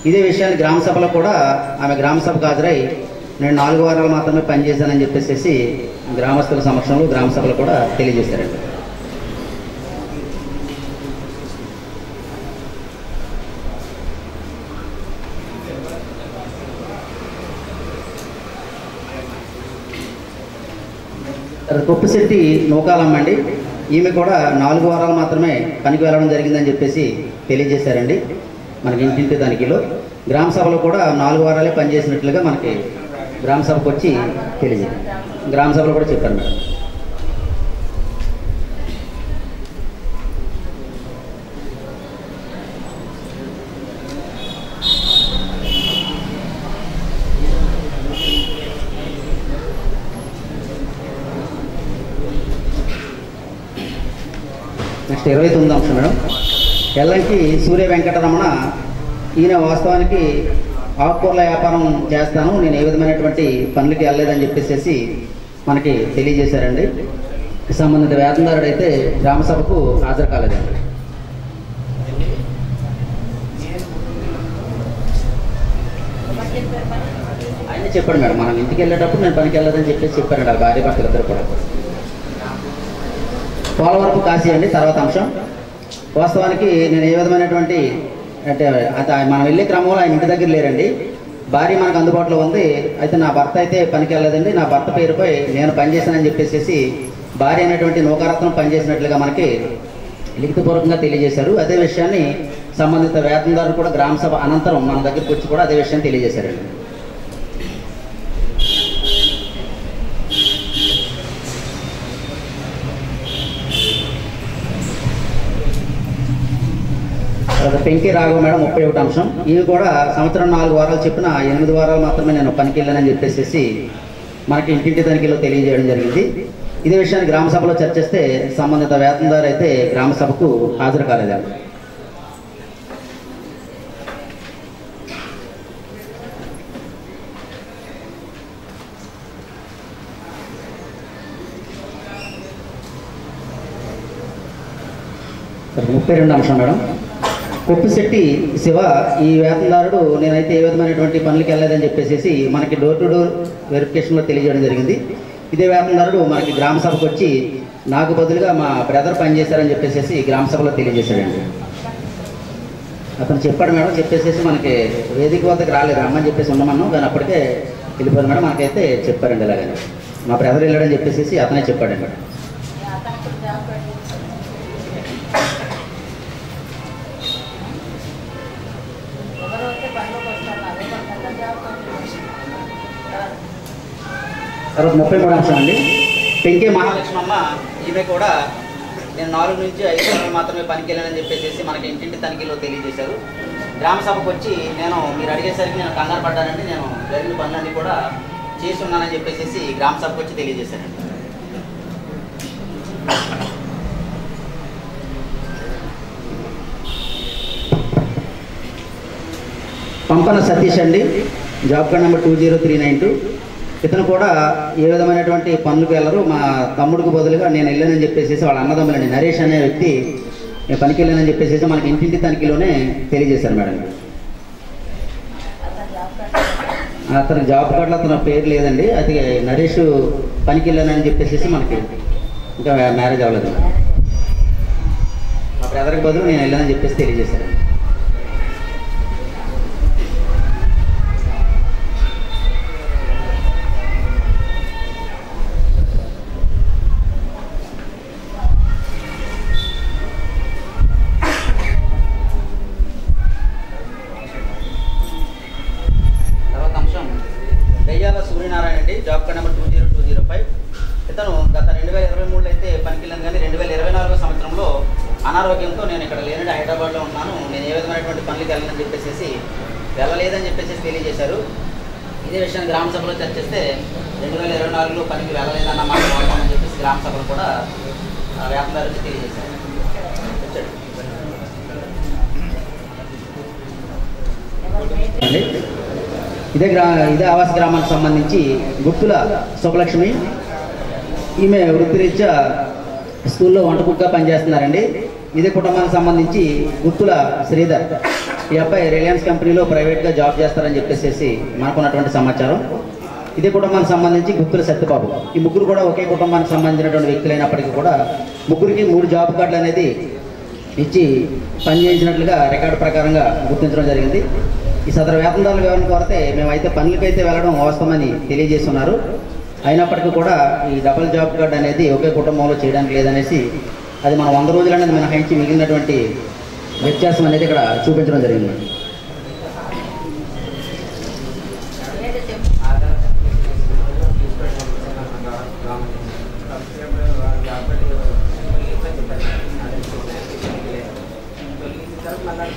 ఇదే విషయాన్ని గ్రామ సభలో కూడా ఆమె గ్రామ సభకు హాజరై నేను 4 వారాలు మాత్రమే పనిచేశానని చెప్పేసి గ్రామస్తుల సమక్షంలో గ్రామ సభలో కూడా తెలియజేశారండి. కొప్పిశెట్టి నూకాలమ్మ అండి, ఈమె కూడా 4 వారాలు మాత్రమే పనికి వెళ్ళడం జరిగిందని చెప్పేసి తెలియజేశారండి. మనకి ఇంటింటి తనిఖీలో గ్రామ సభలో కూడా 4 వారాలే పనిచేసినట్లుగా మనకి గ్రామ సభకు వచ్చి తెలియజేశారు. గ్రామ సభలో కూడా చెప్పారు మేడం. నెక్స్ట్ 29వ అంశం మేడం. ఎల్లంకి సూర్య వెంకటరమణ, ఈయన వాస్తవానికి ఆకుకూరల వ్యాపారం చేస్తాను, నేను ఏ విధమైనటువంటి పనులకి వెళ్ళలేదని చెప్పేసి మనకి తెలియజేశారండి. సంబంధిత వేతనదారుడు అయితే గ్రామ సభకు హాజరు కాలేదండి. ఆయన చెప్పాడు మేడం, మనం ఇంటికి వెళ్ళేటప్పుడు నేను పనికి వెళ్ళలేదని చెప్పేసి చెప్పారండి. భార్య భర్తలు ఇద్దరు కూడా. పోలవరపు కాశీ అండి తర్వాత అంశం. వాస్తవానికి నేను ఏ విధమైనటువంటి అంటే మనం వెళ్ళే క్రమంలో ఆయన ఇంటి దగ్గర లేరండి. భార్య మనకు అందుబాటులో ఉంది. అయితే నా భర్త అయితే పనికి వెళ్ళలేదండి, నా భర్త పేరుపై నేను పనిచేశానని చెప్పేసి భార్య అనేటువంటి నూకారత్నం పనిచేసినట్లుగా మనకి లిఖితపూర్వకంగా తెలియజేశారు. అదే విషయాన్ని సంబంధిత వేతనదారులు కూడా గ్రామ సభ అనంతరం మన దగ్గరికి వచ్చి కూడా అదే విషయాన్ని తెలియజేశారండి. పెంకి రాఘవ మేడం 31వ అంశం. ఇవి కూడా సంవత్సరం 4 వారాలు చెప్పిన 8 వారాలు మాత్రమే నేను పనికి వెళ్ళానని చెప్పేసి మనకి ఇంటింటి తనిఖీలో తెలియజేయడం జరిగింది. ఇదే విషయాన్ని గ్రామ సభలో చర్చిస్తే సంబంధిత వేతనదారు అయితే గ్రామ సభకు హాజరు కాలేదండి. సరే 32వ అంశం మేడం. కొప్పిశెట్టి శివ, ఈ వేతనదారుడు నేనైతే ఏ విధమైనటువంటి పనులకి వెళ్ళలేదని చెప్పేసి మనకి డోర్ టు డోర్ వెరిఫికేషన్లో తెలియజేయడం జరిగింది. ఇదే వేతనదారుడు మనకి గ్రామ సభకు వచ్చి నాకు బదులుగా మా బ్రదర్ పనిచేశారని చెప్పేసి గ్రామ సభలో తెలియజేశాడండి. అతను చెప్పాడు మేడం, చెప్పేసి మనకి వేదిక వద్దకు రాలేదు, రమ్మని చెప్పేసి ఉండమన్నాం, కానీ అప్పటికే వెళ్ళిపోయారు మేడం. మనకైతే చెప్పారండి ఇలాగని, మా బ్రదర్ వెళ్ళాడని చెప్పేసి అతనే చెప్పాడండి మేడం. తర్వాత 33వ అంశం అండి. పెంకే మహాలక్ష్మమ్మ, ఈమె కూడా నేను 4 నుంచి 5 వారాలు మాత్రమే పనికి వెళ్ళానని చెప్పేసి మనకి ఇంటింటి తనిఖీలో తెలియజేశారు. గ్రామ సభకు వచ్చి నేను మీరు అడిగేసరికి నేను కంగారు పడ్డానండి, నేను జరిగిన పనులన్నీ కూడా చేసి ఉన్నానని చెప్పేసి గ్రామ సభకు వచ్చి తెలియజేశానండి. పంపన సతీష్ అండి, జాబ్ కార్డ్ నెంబర్ 20392. ఇతను కూడా ఏ విధమైనటువంటి పనులకు వెళ్ళరు, మా తమ్ముడికి బదులుగా నేను వెళ్ళానని చెప్పేసి వాళ్ళ అన్నదమ్ములండి నరేష్ అనే వ్యక్తి నేను పనికి వెళ్ళానని చెప్పేసి మనకి ఇంటింటి తనిఖీలోనే తెలియజేశారు మేడం. అతని జాబ్ కార్డులో అతను పేరు లేదండి, అది నరేష్ పనికి వెళ్ళానని చెప్పేసి మనకి ఇంకా మ్యారేజ్ అవ్వలేదు. మా బ్రదర్కి బదులు నేను వెళ్ళానని చెప్పేసి తెలియజేశారు. సూర్యనారాయణ అండి, జాబ్ కార్డ్ నెంబర్ 20205. ఇతను గత 2023లో అయితే పనికి వెళ్ళాను, కానీ 2024 సంవత్సరంలో అనారోగ్యంతో నేను ఇక్కడ లేనండి, హైదరాబాద్లో ఉన్నాను, నేను ఏ విధమైనటువంటి పనులకు వెళ్ళాలని చెప్పేసి వెళ్ళలేదని చెప్పేసి తెలియజేశారు. ఇదే విషయాన్ని గ్రామ సభలో చర్చిస్తే 2024లో పనికి వెళ్ళలేదన్న మాట వాడతామని చెప్పేసి గ్రామ సభలో కూడా వేతనదారులకు తెలియజేశారు. ఇదే ఆవాస గ్రామానికి సంబంధించి గుర్తుల సుబ్బలక్ష్మి, ఈమె వృత్తిరీత్యా స్కూల్లో వంట కుక్గా పనిచేస్తున్నారండి. ఇదే కుటుంబానికి సంబంధించి గుత్తుల శ్రీధర్, ఈ అబ్బాయి రిలయన్స్ కంపెనీలో ప్రైవేట్గా జాబ్ చేస్తారని చెప్పేసి మనకున్నటువంటి సమాచారం. ఇదే కుటుంబానికి సంబంధించి గుత్తుల సత్యబాబు, ఈ ముగ్గురు కూడా ఒకే కుటుంబానికి సంబంధించినటువంటి వ్యక్తులైనప్పటికీ కూడా ముగ్గురికి 3 జాబ్ కార్డులు అనేది ఇచ్చి పనిచేయించినట్లుగా రికార్డు ప్రకారంగా గుర్తించడం జరిగింది. ఈ సదరు వేతనదారుల వివరణ కోరితే మేమైతే పనులకైతే వెళ్ళడం వాస్తవమని తెలియజేస్తున్నారు. అయినప్పటికీ కూడా ఈ డబుల్ జాబ్ కార్డు అనేది ఒకే కుటుంబంలో చేయడానికి లేదనేసి అది మనం 100 రోజులు అనేది మినహాయించి మిగిలినటువంటి వ్యత్యాసం అనేది ఇక్కడ చూపించడం జరిగింది.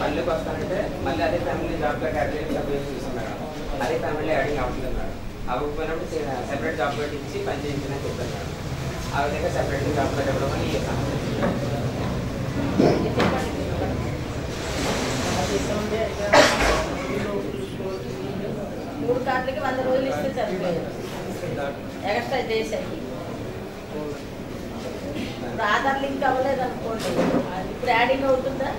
పల్లెకి వస్తానంటే మళ్ళీ అదే ఫ్యామిలీ జాబ్ కార్డ్ యాడ్ చేసి సపరేట్ చూస్తున్నాడు. అదే ఫ్యామిలీ యాడింగ్ అవుతున్నాడు. అవ్వకపోయినప్పుడు సెపరేట్ జాబ్ కార్డ్ ఇచ్చి పని చేయించని చెప్తున్నాడు. ఆ విధంగా సెపరేట్ జాబ్ కార్డ్ ఇవ్వడం అని మూడు కార్డులకి 100 రోజులు ఇస్తే సరిపోయారు. ఎక్స్ట్రా చేశాయి. ఇప్పుడు ఆధార్ లింక్ అవ్వలేదు అనుకోండి, ఇప్పుడు యాడింగ్ అవుతుందా?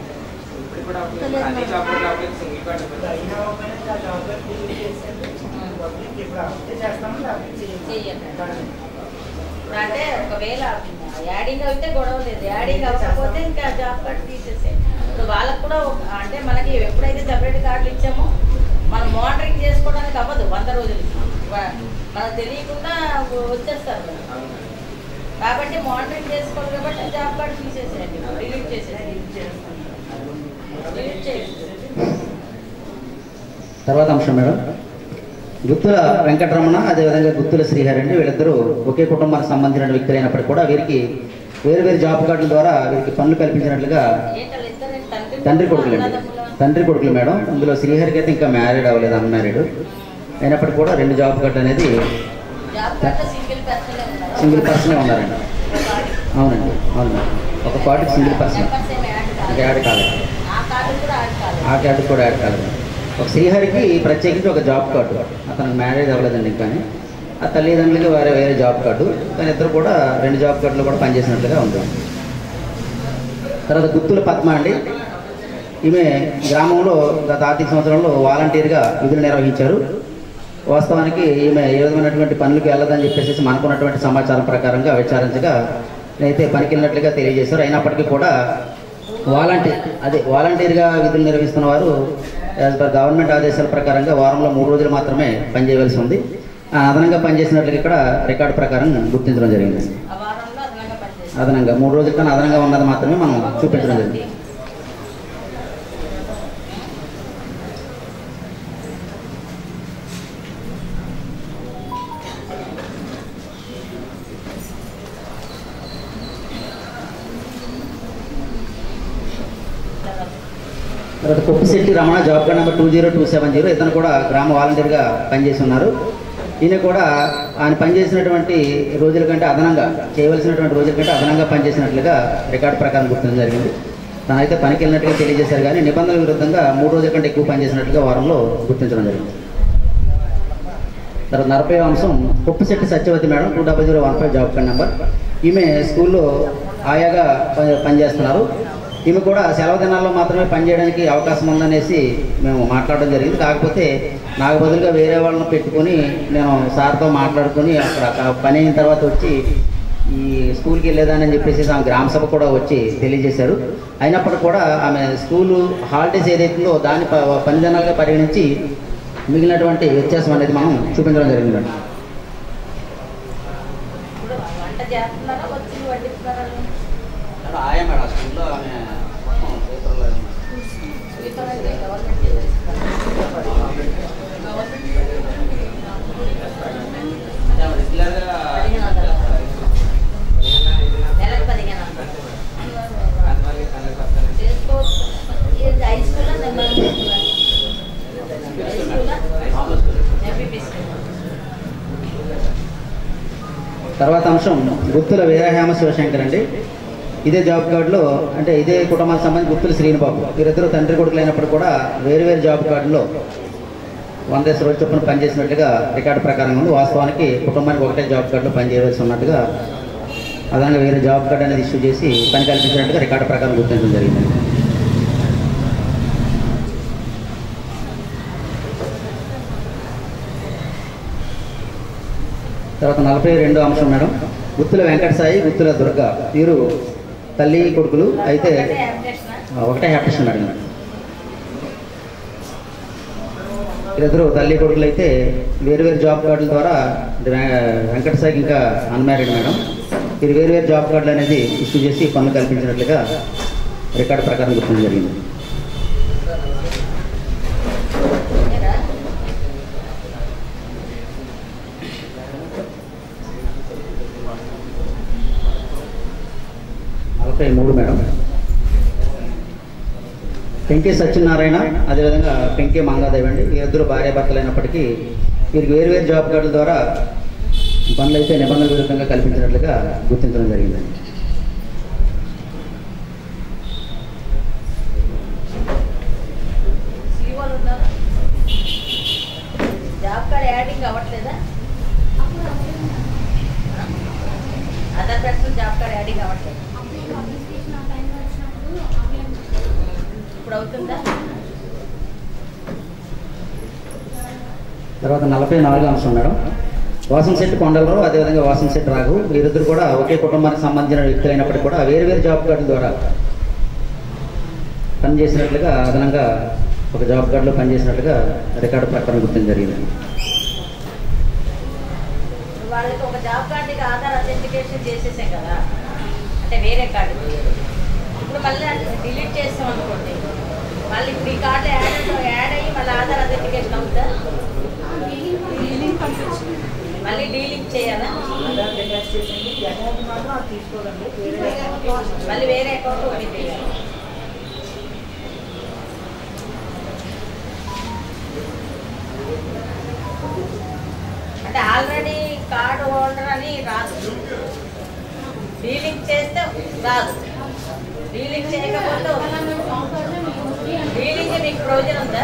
అన్ని జాబ్ కార్డ్ సింగిల్ కార్డ్ అంటే ఒకవేళ యాడింగ్ అయితే గొడవ లేదు, యాడింగ్ అవ్వకపోతే ఇంకా జాబ్ కార్డు తీసేసే. ఇప్పుడు వాళ్ళకు కూడా అంటే మనకి ఎప్పుడైతే సెపరేట్ కార్డులు ఇచ్చామో మనం మానిటరింగ్ చేసుకోవడానికి అవ్వదు 100 రోజులు. మనకు తెలియకుండా వచ్చేస్తారు కదా, కాబట్టి మానిటరింగ్ చేసుకోవాలి కాబట్టి జాబ్ కార్డు తీసేసేయండి, డిలీట్ చేసేయండి. తర్వాత అంశం మేడం, గుత్తుల వెంకటరమణ అదేవిధంగా గుత్తుల శ్రీహరి అండి. వీళ్ళిద్దరూ ఒకే కుటుంబానికి సంబంధించిన వ్యక్తులు అయినప్పటికీ కూడా వీరికి వేరు వేరు జాబ్ కార్డుల ద్వారా వీరికి పనులు కల్పించినట్లుగా తండ్రి కొడుకులు మేడం. అందులో శ్రీహరికి అయితే ఇంకా మ్యారీడ్ అవ్వలేదు, అన్మ్యారీడ్. అయినప్పటికీ కూడా 2 జాబ్ కార్డులు అనేది సింగిల్ పర్సనే ఉన్నారండి. అవునండి, అవును. ఒక కార్డుకి సింగిల్ పర్సన్ ఇంకా యాడ్ కాలేదు, ఆ కార్డు కూడా యాడ్ కాలేదు. ఒక శ్రీహరికి ప్రత్యేకించి ఒక జాబ్ కార్డు, అతనికి మ్యారేజ్ అవ్వలేదండి కానీ, ఆ తల్లిదండ్రులకి వేరే జాబ్ కార్డు, కానీ ఇద్దరు కూడా 2 జాబ్ కార్డులు కూడా పనిచేసినట్లుగా ఉంటుంది. తర్వాత గుత్తుల పద్మ అండి. ఈమె గ్రామంలో గత ఆర్థిక సంవత్సరంలో వాలంటీర్గా విధులు నిర్వహించారు. వాస్తవానికి ఈమె ఏ విధమైనటువంటి పనులకు వెళ్ళదని చెప్పేసి మనకున్నటువంటి సమాచారం ప్రకారంగా విచారించగా అయితే పనికి వెళ్ళినట్లుగా తెలియజేశారు. అయినప్పటికీ కూడా వాలంటీర్గా విధులు నిర్వహిస్తున్న వారు యాజ్ పర్ గవర్నమెంట్ ఆదేశాల ప్రకారంగా వారంలో 3 రోజులు మాత్రమే పనిచేయవలసి ఉంది. అదనంగా పనిచేసినట్లుగా ఇక్కడ రికార్డు ప్రకారం గుర్తించడం జరిగింది. అదనంగా 3 రోజుల కన్నా అదనంగా ఉన్నది మాత్రమే మనం చూపించడం జరిగింది. తర్వాత Koppisetti Ramana job card number 20270. ఇతను కూడా గ్రామ వాలంటీర్గా పనిచేసి ఉన్నారు. ఈయన కూడా ఆయన పనిచేసినటువంటి రోజుల కంటే అదనంగా చేయవలసినటువంటి రోజుల కంటే అదనంగా పనిచేసినట్లుగా రికార్డు ప్రకారం గుర్తించడం జరిగింది. తనైతే పనికి వెళ్ళినట్టుగా తెలియజేశారు కానీ నిబంధనల విరుద్ధంగా 3 రోజుల కంటే ఎక్కువ పనిచేసినట్లుగా వారంలో గుర్తించడం జరిగింది. తర్వాత 40వ అంశం Koppisetti Satyavathi madam 20015 job card number. ఈమె స్కూల్లో ఆయాగా పనిచేస్తున్నారు. ఈమె కూడా సెలవు దినాల్లో మాత్రమే పనిచేయడానికి అవకాశం ఉందనేసి మేము మాట్లాడడం జరిగింది. కాకపోతే నాకు బదులుగా వేరే వాళ్ళని పెట్టుకొని నేను సార్తో మాట్లాడుకొని అక్కడ పని అయిన తర్వాత వచ్చి ఈ స్కూల్కి వెళ్ళేదానని చెప్పేసి ఆమె గ్రామసభ కూడా వచ్చి తెలియజేశారు. అయినప్పటికీ కూడా ఆమె స్కూలు హాలిడేస్ ఏదైతుందో దాన్ని పని దినాలుగా పరిగణించి మిగిలినటువంటి వ్యత్యాసం అనేది మనం చూపించడం జరిగిందండి. ఆయా మేడం స్కూల్లో ఆమె రెగ్యులర్గా తర్వాత అంశం గుత్తుల వీరహేమ శివశంకర్ అండి. ఇదే జాబ్ కార్డులో అంటే ఇదే కుటుంబానికి సంబంధించి గుత్తుల శ్రీనిబాబు. వీరిద్దరూ తండ్రి కొడుకులు అయినప్పుడు కూడా వేరు వేరు జాబ్ కార్డులో 100 రోజుల చొప్పున పనిచేసినట్లుగా రికార్డు ప్రకారం ఉంది. వాస్తవానికి కుటుంబానికి ఒకటే జాబ్ కార్డులో పనిచేయవలసి ఉన్నట్టుగా అదనంగా వేరే జాబ్ కార్డ్ అనేది ఇష్యూ చేసి పని కల్పించినట్టుగా రికార్డు ప్రకారం గుర్తించడం జరిగింది. తర్వాత 42వ అంశం మేడం, గుత్తుల వెంకట సాయి, గుత్తుల దుర్గ, వీరు తల్లి కొడుకులు. అయితే ఒకటే హ్యాపిషన్ మేడం. వీరిద్దరు తల్లి కొడుకులు అయితే వేరు జాబ్ కార్డుల ద్వారా వెంకట సాయికి ఇంకా అన్మ్యారీడ్ మేడం. వీరు వేరు జాబ్ కార్డులు అనేది ఇష్యూ చేసి పనులు కల్పించినట్లుగా రికార్డు ప్రకారం గుర్తించడం జరిగింది. మూడు మేడం, పెంకే సత్యనారాయణ, అదేవిధంగా పెంకే మంగాదేవి అండి. వీరిద్దరు భార్యాభర్తలు అయినప్పటికీ వీరికి వేరు జాబ్ కార్డుల ద్వారా పనులు అయితే నిబంధనల విరుద్ధంగా కల్పించినట్లుగా గుర్తించడం జరిగిందండి. జాబ్ కార్డ్ యాడింగ్ అవ్వట్లేదా? Aadhaar card job card adding అవ్వట్లేదు. ఇప్పుడు అవుతుందా? తర్వాత 44వ అంశం మేడం, వాసంశెట్టి కొండలరావు, అదేవిధంగా వాసంశెట్టి రాఘు, వీరిద్దరు కూడా ఒకే కుటుంబానికి సంబంధించిన వ్యక్తులు అయినప్పటికీ కూడా వేరు జాబ్ కార్డుల ద్వారా పనిచేసినట్లుగా అదనంగా ఒక జాబ్ కార్డులో పనిచేసినట్లుగా రికార్డు ప్రకారం గుర్తించడం జరిగింది. వాళ్ళకి ఒక జాబ్ కార్డుకి ఆధార్ అథెంటికేషన్ చేసేసాం కదా, అంటే వేరే కార్డు. ఇప్పుడు మళ్ళీ డిలీట్ చేస్తాం అనుకోండి, మళ్ళీ ఇప్పుడు ఈ కార్డు యాడ్ అయ్యి మళ్ళీ ఆధార్ అథెంటికేషన్ అవుతుందా? మళ్ళీ డీలింక్ చేయాలా? మళ్ళీ వేరే అకౌంట్ ఓపెన్ చేయాలి. అంటే ఆల్రెడీ కార్డు హోల్డర్ అని రాదు, డీలింక్ చేస్తే రాదు. డీలింగ్ చేయకపోతే డీలింగ్ మీకు ప్రయోజనం ఉందా?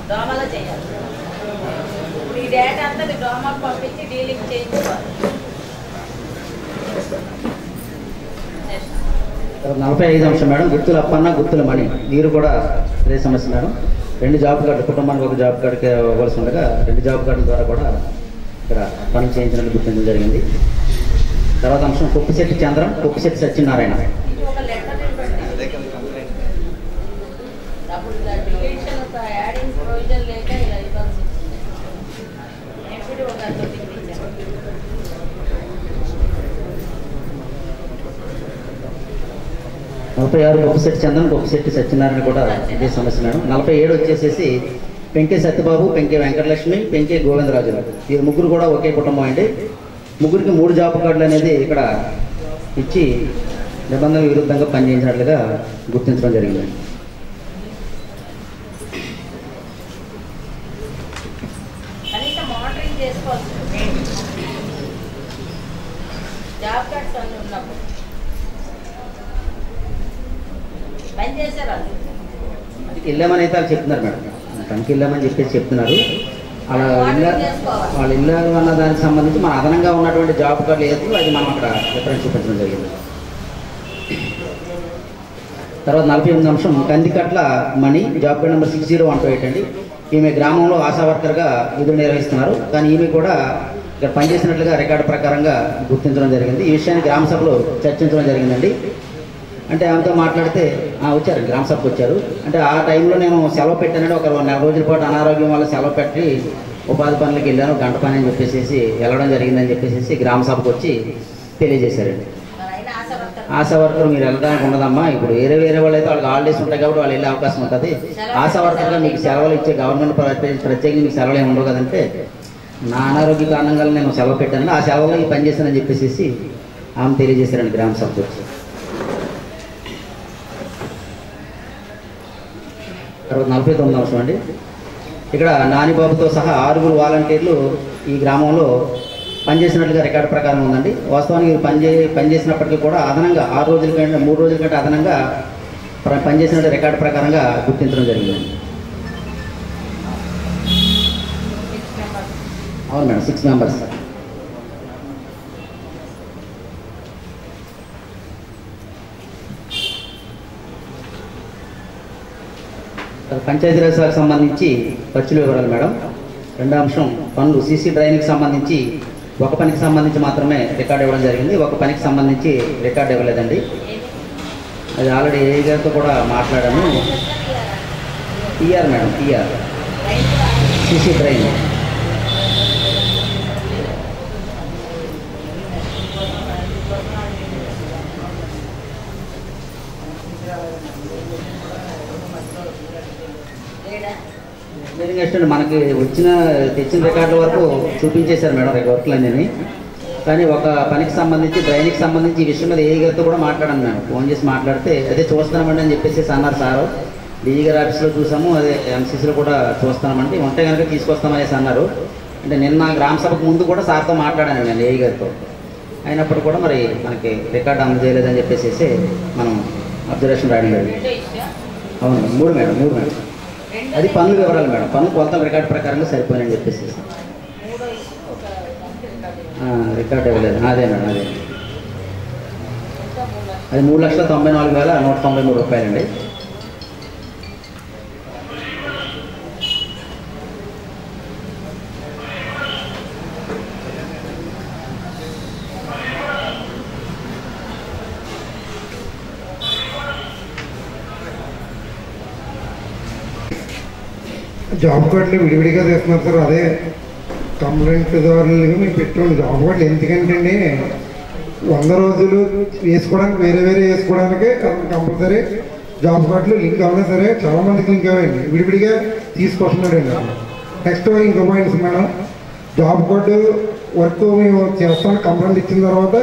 డోమాలో చేయాలి. ఇప్పుడు ఈ డేటా అంతా మీరు డోమాకు పంపించి డీలింగ్ చేయించుకోవాలి. 45వ అంశం మేడం, గుర్తుల అప్పన్న, గుర్తుల మణి, వీరు కూడా ఇదే సమస్య మేడం. 2 జాబ్ కార్డు, కుటుంబానికి ఒక జాబ్ కార్డుకి ఇవ్వాల్సి ఉండగా 2 జాబ్ కార్డుల ద్వారా కూడా ఇక్కడ పనులు చేయించడానికి గుర్తించడం జరిగింది. తర్వాత అంశం కొప్పిశెట్టి చంద్రం, కొప్పిశెట్టి సత్యనారాయణ. ఒక లెటర్ అప్పుడు డిలీషన్ ఒక యాడింగ్ ప్రొవిజన్ లేక ఇలా ఇవ్వాల్సి వచ్చింది. ఎప్పుడు ఒక 46 కొప్పిశెట్టి చంద్రం, కొప్పిశెట్టి సత్యనారాయణ కూడా ఇదే సమస్య మేడం. 47 వచ్చేసేసి పెంకే సత్యబాబు, పెంకే వెంకటలక్ష్మి, పెంకే గోవిందరాజు, వీరు ముగ్గురు కూడా ఒకే కుటుంబం అండి. ముగ్గురికి 3 జాబ్ కార్డులు అనేది ఇక్కడ ఇచ్చి నిబంధనల విరుద్ధంగా పనిచేయించినట్లుగా గుర్తించడం జరిగింది. కనీసం మానిటరింగ్ చేసుకోవాల్సి జాబ్ కార్డ్స్ అన్నీ ఉన్నప్పుడు పని చేశారు. వెళ్ళామని అయితే వాళ్ళు చెప్తున్నారు మేడం, పనికి వెళ్ళామని చెప్పేసి చెప్తున్నారు. అలా వాళ్ళు వెళ్ళారు అన్న దానికి సంబంధించి మన అదనంగా ఉన్నటువంటి జాబ్ కార్డులు ఏదో అది మనం అక్కడ డిఫరెన్స్ చూపించడం జరిగింది. తర్వాత 48వ అంశం కందికట్ల మణి, జాబ్ కార్డ్ నెంబర్ 6018 అండి. ఈమె గ్రామంలో ఆశా వర్కర్గా విధులు నిర్వహిస్తున్నారు. కానీ ఈమె కూడా ఇక్కడ పనిచేసినట్లుగా రికార్డు ప్రకారంగా గుర్తించడం జరిగింది. ఈ విషయాన్ని గ్రామ సభలో చర్చించడం జరిగిందండి. అంటే ఆమెతో మాట్లాడితే వచ్చారు, గ్రామ సభకు వచ్చారు. అంటే ఆ టైంలో నేను సెలవు పెట్టానంటే ఒక 4 రోజుల పాటు అనారోగ్యం వల్ల సెలవు పెట్టి ఉపాధి పనులకు వెళ్ళాను, గంట పని అని చెప్పేసి వెళ్ళడం జరిగిందని చెప్పేసి గ్రామ సభకు వచ్చి తెలియజేశారండి. ఆశా వర్కర్ మీరు వెళ్ళడానికి ఉండదమ్మా, ఇప్పుడు వేరే వాళ్ళు అయితే వాళ్ళకి హాలిడేస్ ఉంటాయి కాబట్టి వాళ్ళు వెళ్ళే అవకాశం ఉంటుంది. ఆశా వర్కర్గా మీకు సెలవులు ఇచ్చే గవర్నమెంట్ ప్రత్యేకంగా మీకు సెలవులు ఏమి ఉండవు కదంటే, నా అనారోగ్య కారణంగా నేను సెలవు పెట్టానండి, ఆ సెలవులో ఈ పని చేశానని చెప్పేసి ఆమె తెలియజేశారండి గ్రామ సభకు వచ్చి. తర్వాత 49వ అంశం అండి, ఇక్కడ నానిబాబుతో సహా 6 వాలంటీర్లు ఈ గ్రామంలో పనిచేసినట్లుగా రికార్డు ప్రకారం ఉందండి. వాస్తవానికి పనిచేసినప్పటికీ కూడా అదనంగా 6 రోజుల కంటే 3 రోజుల కంటే అదనంగా పనిచేసినట్టు రికార్డు ప్రకారంగా గుర్తించడం జరిగిందండి. అవును మేడం, 6 మెంబర్స్. పంచాయతీరాజ్ శాఖకు సంబంధించి ఖర్చుల వివరాలు మేడం. రెండో అంశం పనులు. సీసీ డ్రైన్కి సంబంధించి ఒక పనికి సంబంధించి మాత్రమే రికార్డు ఇవ్వడం జరిగింది, ఒక పనికి సంబంధించి రికార్డు ఇవ్వలేదండి. అది ఆల్రెడీ ఏ గారితో కూడా మాట్లాడాను. TR madam, TR CC drain. మనకి తెచ్చిన రికార్డుల వరకు చూపించేశారు మేడం వర్క్లన్నీ. కానీ ఒక పనికి సంబంధించి డ్రైన్కి సంబంధించి ఈ విషయం మీద ఏ గారితో కూడా మాట్లాడాను మేడం. ఫోన్ చేసి మాట్లాడితే అదే చూస్తున్నామండి అని చెప్పేసి అన్నారు సారు. డిఈ గారి ఆఫీస్లో చూసాము, అదే ఎంసీసీలో కూడా చూస్తామంటే ఉంటే కనుక తీసుకొస్తామనేసి అన్నారు. అంటే నిన్న గ్రామ సభకు ముందు కూడా సార్తో మాట్లాడాను నేను ఏఈ గారితో. అయినప్పుడు కూడా మరి మనకి రికార్డు అందజేయలేదని చెప్పేసి మనం అబ్జర్వేషన్ రాయడం జరిగింది. అవును, 3 మేడం. అది పనుల వివరాలు మేడం. పనులు కొలతల రికార్డు ప్రకారంగా సరిపోయినని చెప్పేసి రికార్డు ఇవ్వలేదు. అదే మేడం, అదే. అది 3,94,193 రూపాయలండి. జాబ్ కార్డులు విడివిడిగా చేస్తున్నారు సార్. అదే కంప్లైంట్ దారులుగా మేము పెట్టుకోండి జాబ్ కార్డులు. ఎందుకంటే అండి 100 రోజులు వేసుకోవడానికి వేరే వేసుకోవడానికి కంపల్సరీ జాబ్ కార్డులు లింక్ అవ్వలేదు సరే. చాలామందికి లింక్ అవ్వండి, విడివిడిగా తీసుకొస్తున్నాడు అండి. నెక్స్ట్ ఇంకో points madam, job card work మేము చేస్తామని కంప్లైంట్ ఇచ్చిన తర్వాత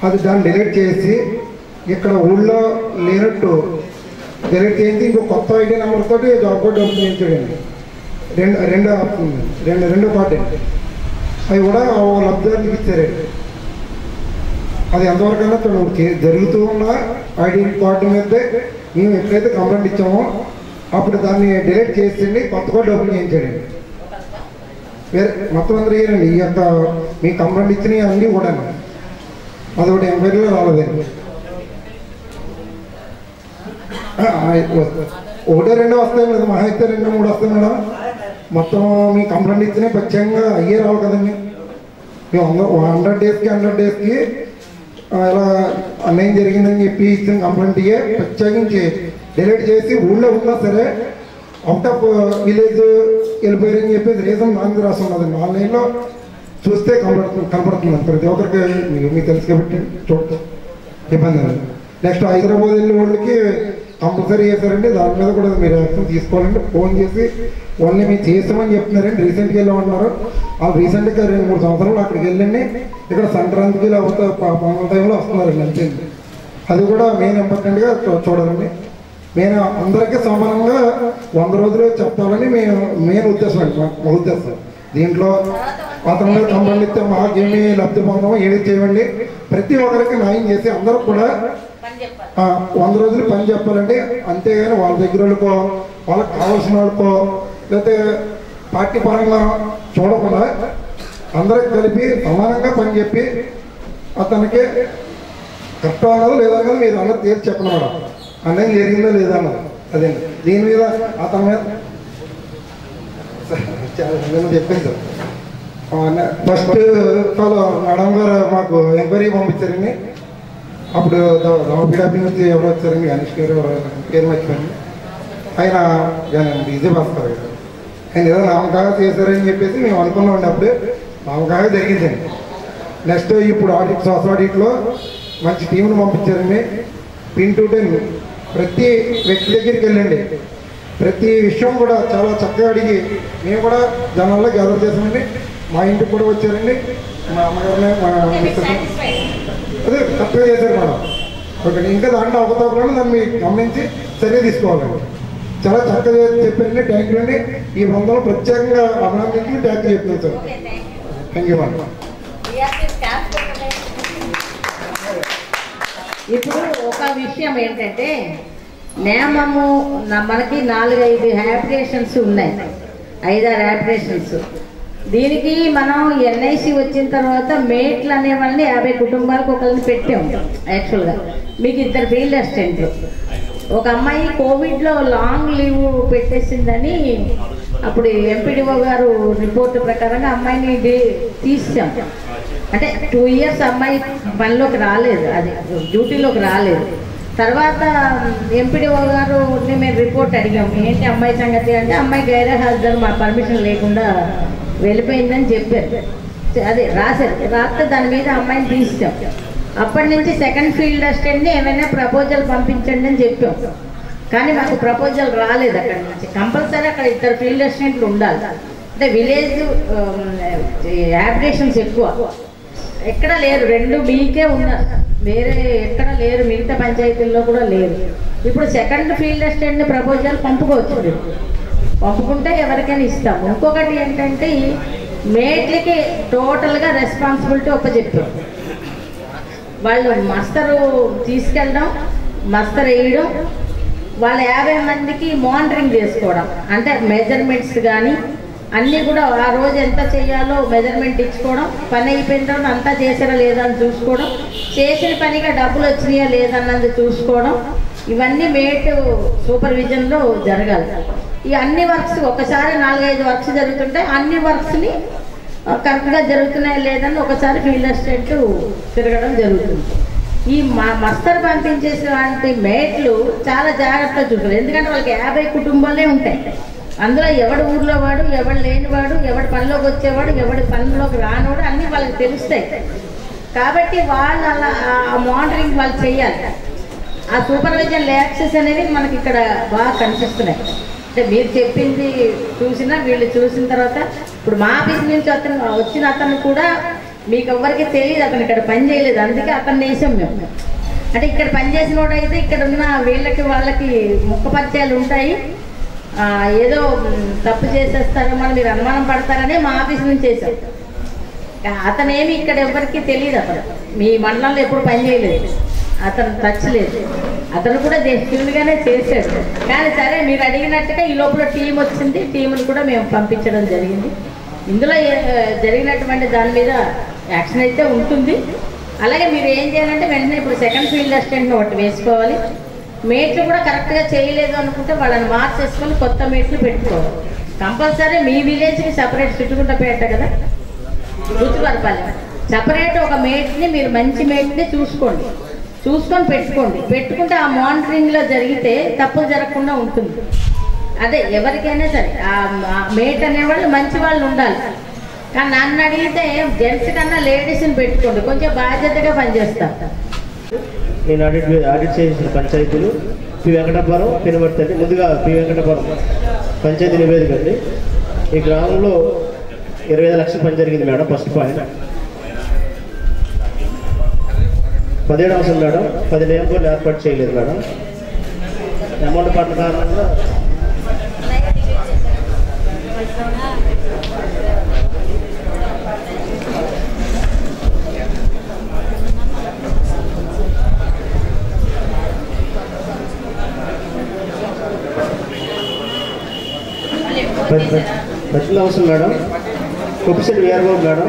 అది దాన్ని డిలీట్ చేసి ఇక్కడ ఊళ్ళో లేనట్టు డిలీట్ చేసి ఇంకో కొత్త ఐడి నెంబర్ తోటి జాబ్ కార్డు ఓపెన్ చేయించాడండి. రెండో కార్డు అండి. అవి కూడా లబ్ధిదారులకు ఇచ్చారండి. అది ఎంతవరకైనా జరుగుతూ ఉన్న ఐడి కార్డు మీదే మేము ఎప్పుడైతే కంప్లైంట్ ఇచ్చామో అప్పుడు దాన్ని డిలీట్ చేసేయండి, కొత్త కార్డు ఓపెన్ చేయించాడండి. వేరే మొత్తం అందరూ వేయండి. ఈ యొక్క మీ కంప్లైంట్ ఇచ్చినవి అన్నీ కూడా అది ఒకటి ఎంక్వైరీలో రాలేదండి. 1, 2 వస్తాయి మేడం, మహా అయితే 2, 3 వస్తాయి మేడం. మొత్తం మీ కంప్లైంట్ ఇచ్చినా ప్రత్యేకంగా అయ్యే రావాలి కదండి. మేము 100 డేస్కి ఇలా అన్యాయం జరిగిందని చెప్పి ఇచ్చిన కంప్లైంట్ ప్రత్యేకించి డిలీట్ చేసి ఊళ్ళో ఉన్నా సరే అవుట్ ఆఫ్ విలేజ్ వెళ్ళిపోయారని చెప్పేసి రీజన్ దానికి రాసి ఉన్నదండి. ఆన్లైన్లో చూస్తే కనపడుతుంది ప్రతి ఒక్కరికి. మీకు తెలుసు కాబట్టి చూడటం ఇబ్బంది లేదు. నెక్స్ట్ హైదరాబాద్ వెళ్ళే వాళ్ళకి కంపల్సరీ చేశారండి. దాని మీద కూడా మీరు యాక్షన్ తీసుకోవాలండి. ఫోన్ చేసి వాళ్ళని మేము చేస్తామని చెప్తున్నారండి. రీసెంట్గా వెళ్ళమన్నారు. వాళ్ళు రీసెంట్గా 2-3 సంవత్సరాలు అక్కడికి వెళ్ళండి. ఇక్కడ సంక్రాంతికి లేకపోతే పండుగ టైంలో వస్తున్నారండి అంతే. అది కూడా మెయిన్ ఇంపార్టెంట్గా చూడాలండి. నేను అందరికీ సమానంగా 100 రోజులు చెప్పాలని మెయిన్ ఉద్దేశం అండి. మా ఉద్దేశం దీంట్లో అతని మీద కంప్లైంట్ ఇస్తే మాకేమీ లబ్ధి పొందడం ఏది చేయండి. ప్రతి ఒక్కరికి న్యాయం చేసి అందరూ కూడా 100 రోజులు పని చెప్పాలండి. అంతేగాని వాళ్ళ దగ్గర వాళ్ళకో వాళ్ళకి కావాల్సిన వాళ్ళకో లేకపోతే పార్టీ పరంగా చూడకుండా అందరికి కలిపి సమానంగా పని చెప్పి అతనికి కష్టం అన్నది లేదన్నది మీరు అన్నది తీర్చి చెప్పండి మేడం. అన్యాయం జరిగిందో లేదా అన్నది అదే. దీని మీద అతని మీద నేను చెప్పాను సార్. ఫస్ట్ మేడం గారు మాకు ఎంక్వైరీ పంపించారండి. అప్పుడు రామపీడాపీ నుంచి ఎవరు వచ్చారండి, గణేష్ గారు పేరు మర్చిపోయింది. ఆయన ఈజీ వస్తారు. ఆయన ఏదో నామకాగా చేశారని చెప్పేసి మేము అనుకున్నామండి. అప్పుడే నామకాగా జరిగిందండి. నెక్స్ట్ ఇప్పుడు ఆడిట్ సోషల్ ఆడిట్లో మంచి టీంను పంపించారండి. 10 to 10 ప్రతి వ్యక్తి దగ్గరికి వెళ్ళండి. ప్రతి విషయం కూడా చాలా చక్కగా అడిగి మేము కూడా జనాల్లో గ్యాదర్ చేసామండి. మా ఇంటికి కూడా వచ్చారండి. మా అమ్మగారిని అదే కరెక్ట్గా చేశారు మేడం. ఓకే, ఇంకా దాంట్లో అవకతవకలను దాన్ని మీరు గమనించి చర్య తీసుకోవాలండి. చాలా చక్కగా చెప్పారండి. థ్యాంక్ యూ అండి. ఈ బృందంలో ప్రత్యేకంగా అభినందించి థ్యాంక్ యూ చెప్తున్నాను సార్. Thank you madam. ఇప్పుడు ఒక విషయం ఏంటంటే నియమము మనకి 4-5 హ్యాబిటేషన్స్ ఉన్నాయి, 5-6 హ్యాబిటేషన్స్. దీనికి మనం ఎన్ఐసి వచ్చిన తర్వాత మేట్లు అనే వాళ్ళని 50 కుటుంబాలకు ఒకరిని పెట్టాము. యాక్చువల్గా మీకు 2 ఫీల్డ్ అసిస్టెంట్లు ఒక అమ్మాయి కోవిడ్లో లాంగ్ లీవ్ పెట్టేసిందని అప్పుడు ఎంపీడీఓ గారు రిపోర్ట్ ప్రకారంగా అమ్మాయిని తీసాం. అంటే 2 years అమ్మాయి పనిలోకి రాలేదు, అది డ్యూటీలోకి రాలేదు. తర్వాత ఎంపీడీఓ గారు మేము రిపోర్ట్ అడిగాం, ఏంటి అమ్మాయి సంగతి అంటే అమ్మాయి గైర్ హాజరు మా పర్మిషన్ లేకుండా వెళ్ళిపోయిందని చెప్పారు. అదే రాశారు, రాస్తే దాని మీద అమ్మాయిని తీసాం. అప్పటి నుంచి సెకండ్ ఫీల్డ్ అసిస్టెంట్ని ఏమైనా ప్రపోజల్ పంపించండి అని చెప్పాం. కానీ మాకు ప్రపోజల్ రాలేదు అక్కడి నుంచి. కంపల్సరీ అక్కడ 2 ఫీల్డ్ అసిస్టెంట్లు ఉండాలి. అంటే విలేజ్ యాప్లికేషన్స్ ఎక్కువ, ఎక్కడ లేరు, 2 మీకే ఉన్నారు, వేరే ఎక్కడ లేరు, మిగతా పంచాయతీల్లో కూడా లేరు. ఇప్పుడు సెకండ్ ఫీల్డ్ అసిస్టెంట్ని ప్రపోజల్ పంపుకోవచ్చు, పంపుకుంటే ఎవరికైనా ఇస్తాము. ఇంకొకటి ఏంటంటే మేట్లకి టోటల్గా రెస్పాన్సిబిలిటీ ఒప్పచెప్పారు. వాళ్ళు మస్తరు తీసుకెళ్ళడం, మస్తరు వేయడం, వాళ్ళ 50 మందికి మానిటరింగ్ చేసుకోవడం, అంటే మెజర్మెంట్స్ కానీ అన్నీ కూడా ఆ రోజు ఎంత చేయాలో మెజర్మెంట్ ఇచ్చుకోవడం, పని అయిపోయిన తర్వాత అంతా చేసారా లేదా అని చూసుకోవడం, చేసిన పనిగా డబ్బులు వచ్చినాయా లేదన్నది చూసుకోవడం, ఇవన్నీ మేట్ సూపర్విజన్లో జరగాలి. ఈ అన్ని వర్క్స్ ఒకసారి 4-5 వర్క్స్ జరుగుతుంటే అన్ని వర్క్స్ని కరెక్ట్గా జరుగుతున్నాయా లేదని ఒకసారి ఫీల్డ్ అసిస్టెంట్ తిరగడం జరుగుతుంది. ఈ మస్తరు పంపించేటువంటి మేట్లు చాలా జాగ్రత్తగా చూడాలి. ఎందుకంటే వాళ్ళకి 50 కుటుంబాలే ఉంటాయి. అందులో ఎవడు ఊర్లో వాడు, ఎవడు లేనివాడు, ఎవడి పనిలోకి వచ్చేవాడు, ఎవడి పనిలోకి రానివాడు అన్నీ వాళ్ళకి తెలుస్తాయి. కాబట్టి వాళ్ళు అలా ఆ మానిటరింగ్ వాళ్ళు చేయాలి. ఆ సూపర్విజన్ యాక్సెస్ అనేవి మనకి ఇక్కడ బాగా కనిపిస్తున్నాయి. అంటే మీరు చెప్పింది చూసినా వీళ్ళు చూసిన తర్వాత ఇప్పుడు మా ఆఫీస్ నుంచి వచ్చిన అతను కూడా మీకు ఎవరికి తెలియదు, అతను ఇక్కడ పని చేయలేదు, అందుకే అతను వేసాం మేము. అంటే ఇక్కడ పని చేసిన వాడు అయితే ఇక్కడ ఉన్న వీళ్ళకి వాళ్ళకి ముఖ పరిచయాలు ఉంటాయి, ఏదో తప్పు చేసేస్తారేమో అని మీరు అనుమానం పడతారని మా ఆఫీస్ నుంచి వేసాం. అతనేమి ఇక్కడ ఎవరికి తెలియదు, అతను మీ మండలంలో ఎప్పుడు పని చేయలేదు, అతను టచ్ లేదు, అతను కూడా జెన్యున్గానే చేశాడు. కానీ సరే మీరు అడిగినట్టుగా ఈ లోపల టీం వచ్చింది, టీంని కూడా మేము పంపించడం జరిగింది. ఇందులో జరిగినటువంటి దాని మీద యాక్షన్ అయితే ఉంటుంది. అలాగే మీరు ఏం చేయాలంటే వెంటనే ఇప్పుడు సెకండ్ ఫీల్డ్ అసిస్టెంట్ని ఒకటి వేసుకోవాలి. మేట్లు కూడా కరెక్ట్గా చేయలేదు అనుకుంటే వాళ్ళని మార్చేసుకొని కొత్త మేట్లు పెట్టుకోవాలి. కంపల్సరీ మీ విలేజ్కి సపరేట్ చుట్టుకుంటపేట కదా, రుచిపరపాలి, సపరేట్ ఒక మేట్ని మీరు మంచి మేట్ని చూసుకొని పెట్టుకుంటే ఆ మానిటరింగ్లో జరిగితే తప్పులు జరగకుండా ఉంటుంది. అదే ఎవరికైనా సరే ఆ మేట్ అనేవాళ్ళు మంచి వాళ్ళు ఉండాలి. కానీ నన్ను అడిగితే జెంట్స్ కన్నా లేడీస్ని పెట్టుకోండి, కొంచెం బాధ్యతగా పనిచేస్తారు. నేను ఆడిట్ చేసిన పంచాయతీలు పి వెంకటపురం, పెనుమర్తి అండి. ముందుగా పి వెంకటపురం పంచాయతీ నివేదిక అండి. ఈ గ్రామంలో 25 లక్షల పని జరిగింది మేడం. ఫస్ట్ పాయింట్ 17 అవసరం మేడం, 10 నియమాలు ఏర్పాటు చేయలేదు మేడం. అమౌంట్ పట్ల కారణంగా ప్రశ్నలు అవసరం మేడం. కొప్పిశెట్టి వీరబాబు మేడం,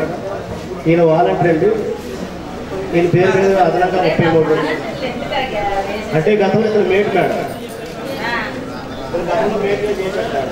ఈయన వాలంటీర్ అండి. ఈయన పేరు మీద అదనంగా 33 అంటే గతంలో ఇతను మేట్ మేడం, గతంలో మేట్ చేశారు.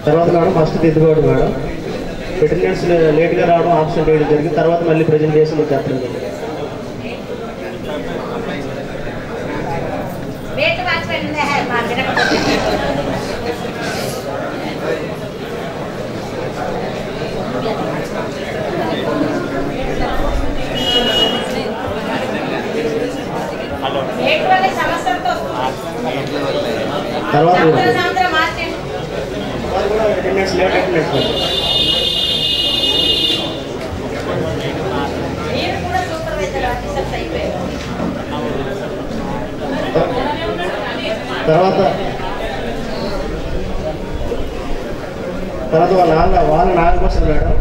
తర్వాత మేడం ఫస్ట్ దిద్దుబాటు మేడం, అటెండెన్స్ లేట్గా రావడం, ఆప్షన్ వేయడం జరిగింది. తర్వాత మళ్ళీ ప్రెజెంటేషన్ చెప్పడం జరిగింది. తర్వాత అటెండెన్స్ లేట్ అటెండెన్స్ తర్వాత వాళ్ళ నాగభూషణ్ మేడం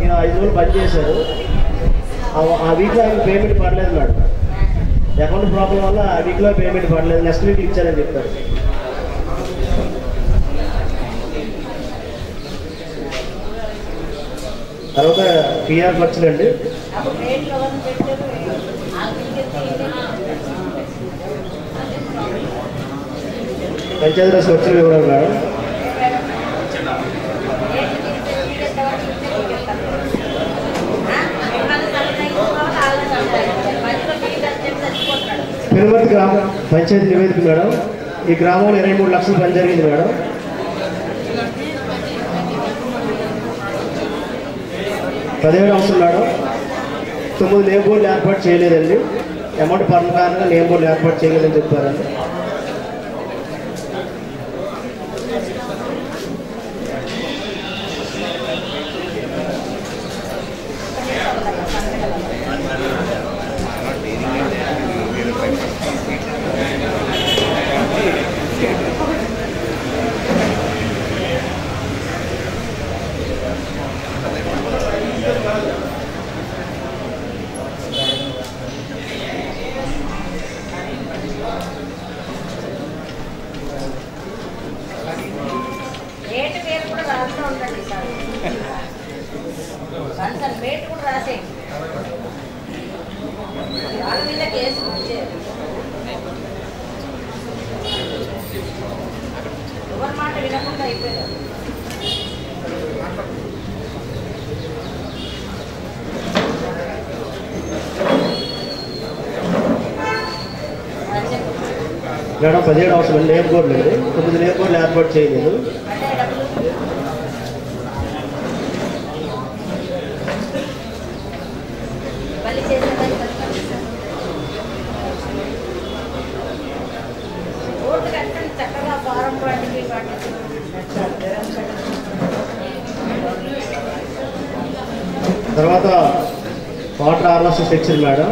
ఈయన 5 రోజులు పని చేశారు. ఆ వీక్లో ఆయన పేమెంట్ పడలేదు మేడం. అకౌంట్ ప్రాబ్లం వల్ల ఆ వీక్లో పేమెంట్ పడలేదు, నెక్స్ట్ వీక్ ఇచ్చారని చెప్తారు. తర్వాత పిఆర్ ఖర్చులండి. పంచాయతీరాజ్ ఖర్చులు వివరాలు మేడం. పెనుమర్తి గ్రామ పంచాయతీ నివేదిక మేడం. ఈ గ్రామంలో 23 లక్షల పని జరిగింది మేడం. పదిహేడు అంశం మేడం. 9 నేమ్ బోర్డులు ఏర్పాటు చేయలేదండి. అమౌంట్ పడిన కారణంగా నేమ్ బోర్డులు ఏర్పాటు చేయలేదని చెప్పారండి. మేడం 17 అవసరం నేమ్ బోర్డులు అండి. 9 నేమ్ బోర్డులు ఏర్పాటు చేయలేదు. తర్వాత వాటర్ హార్వెస్టింగ్ సెక్షన్ మేడం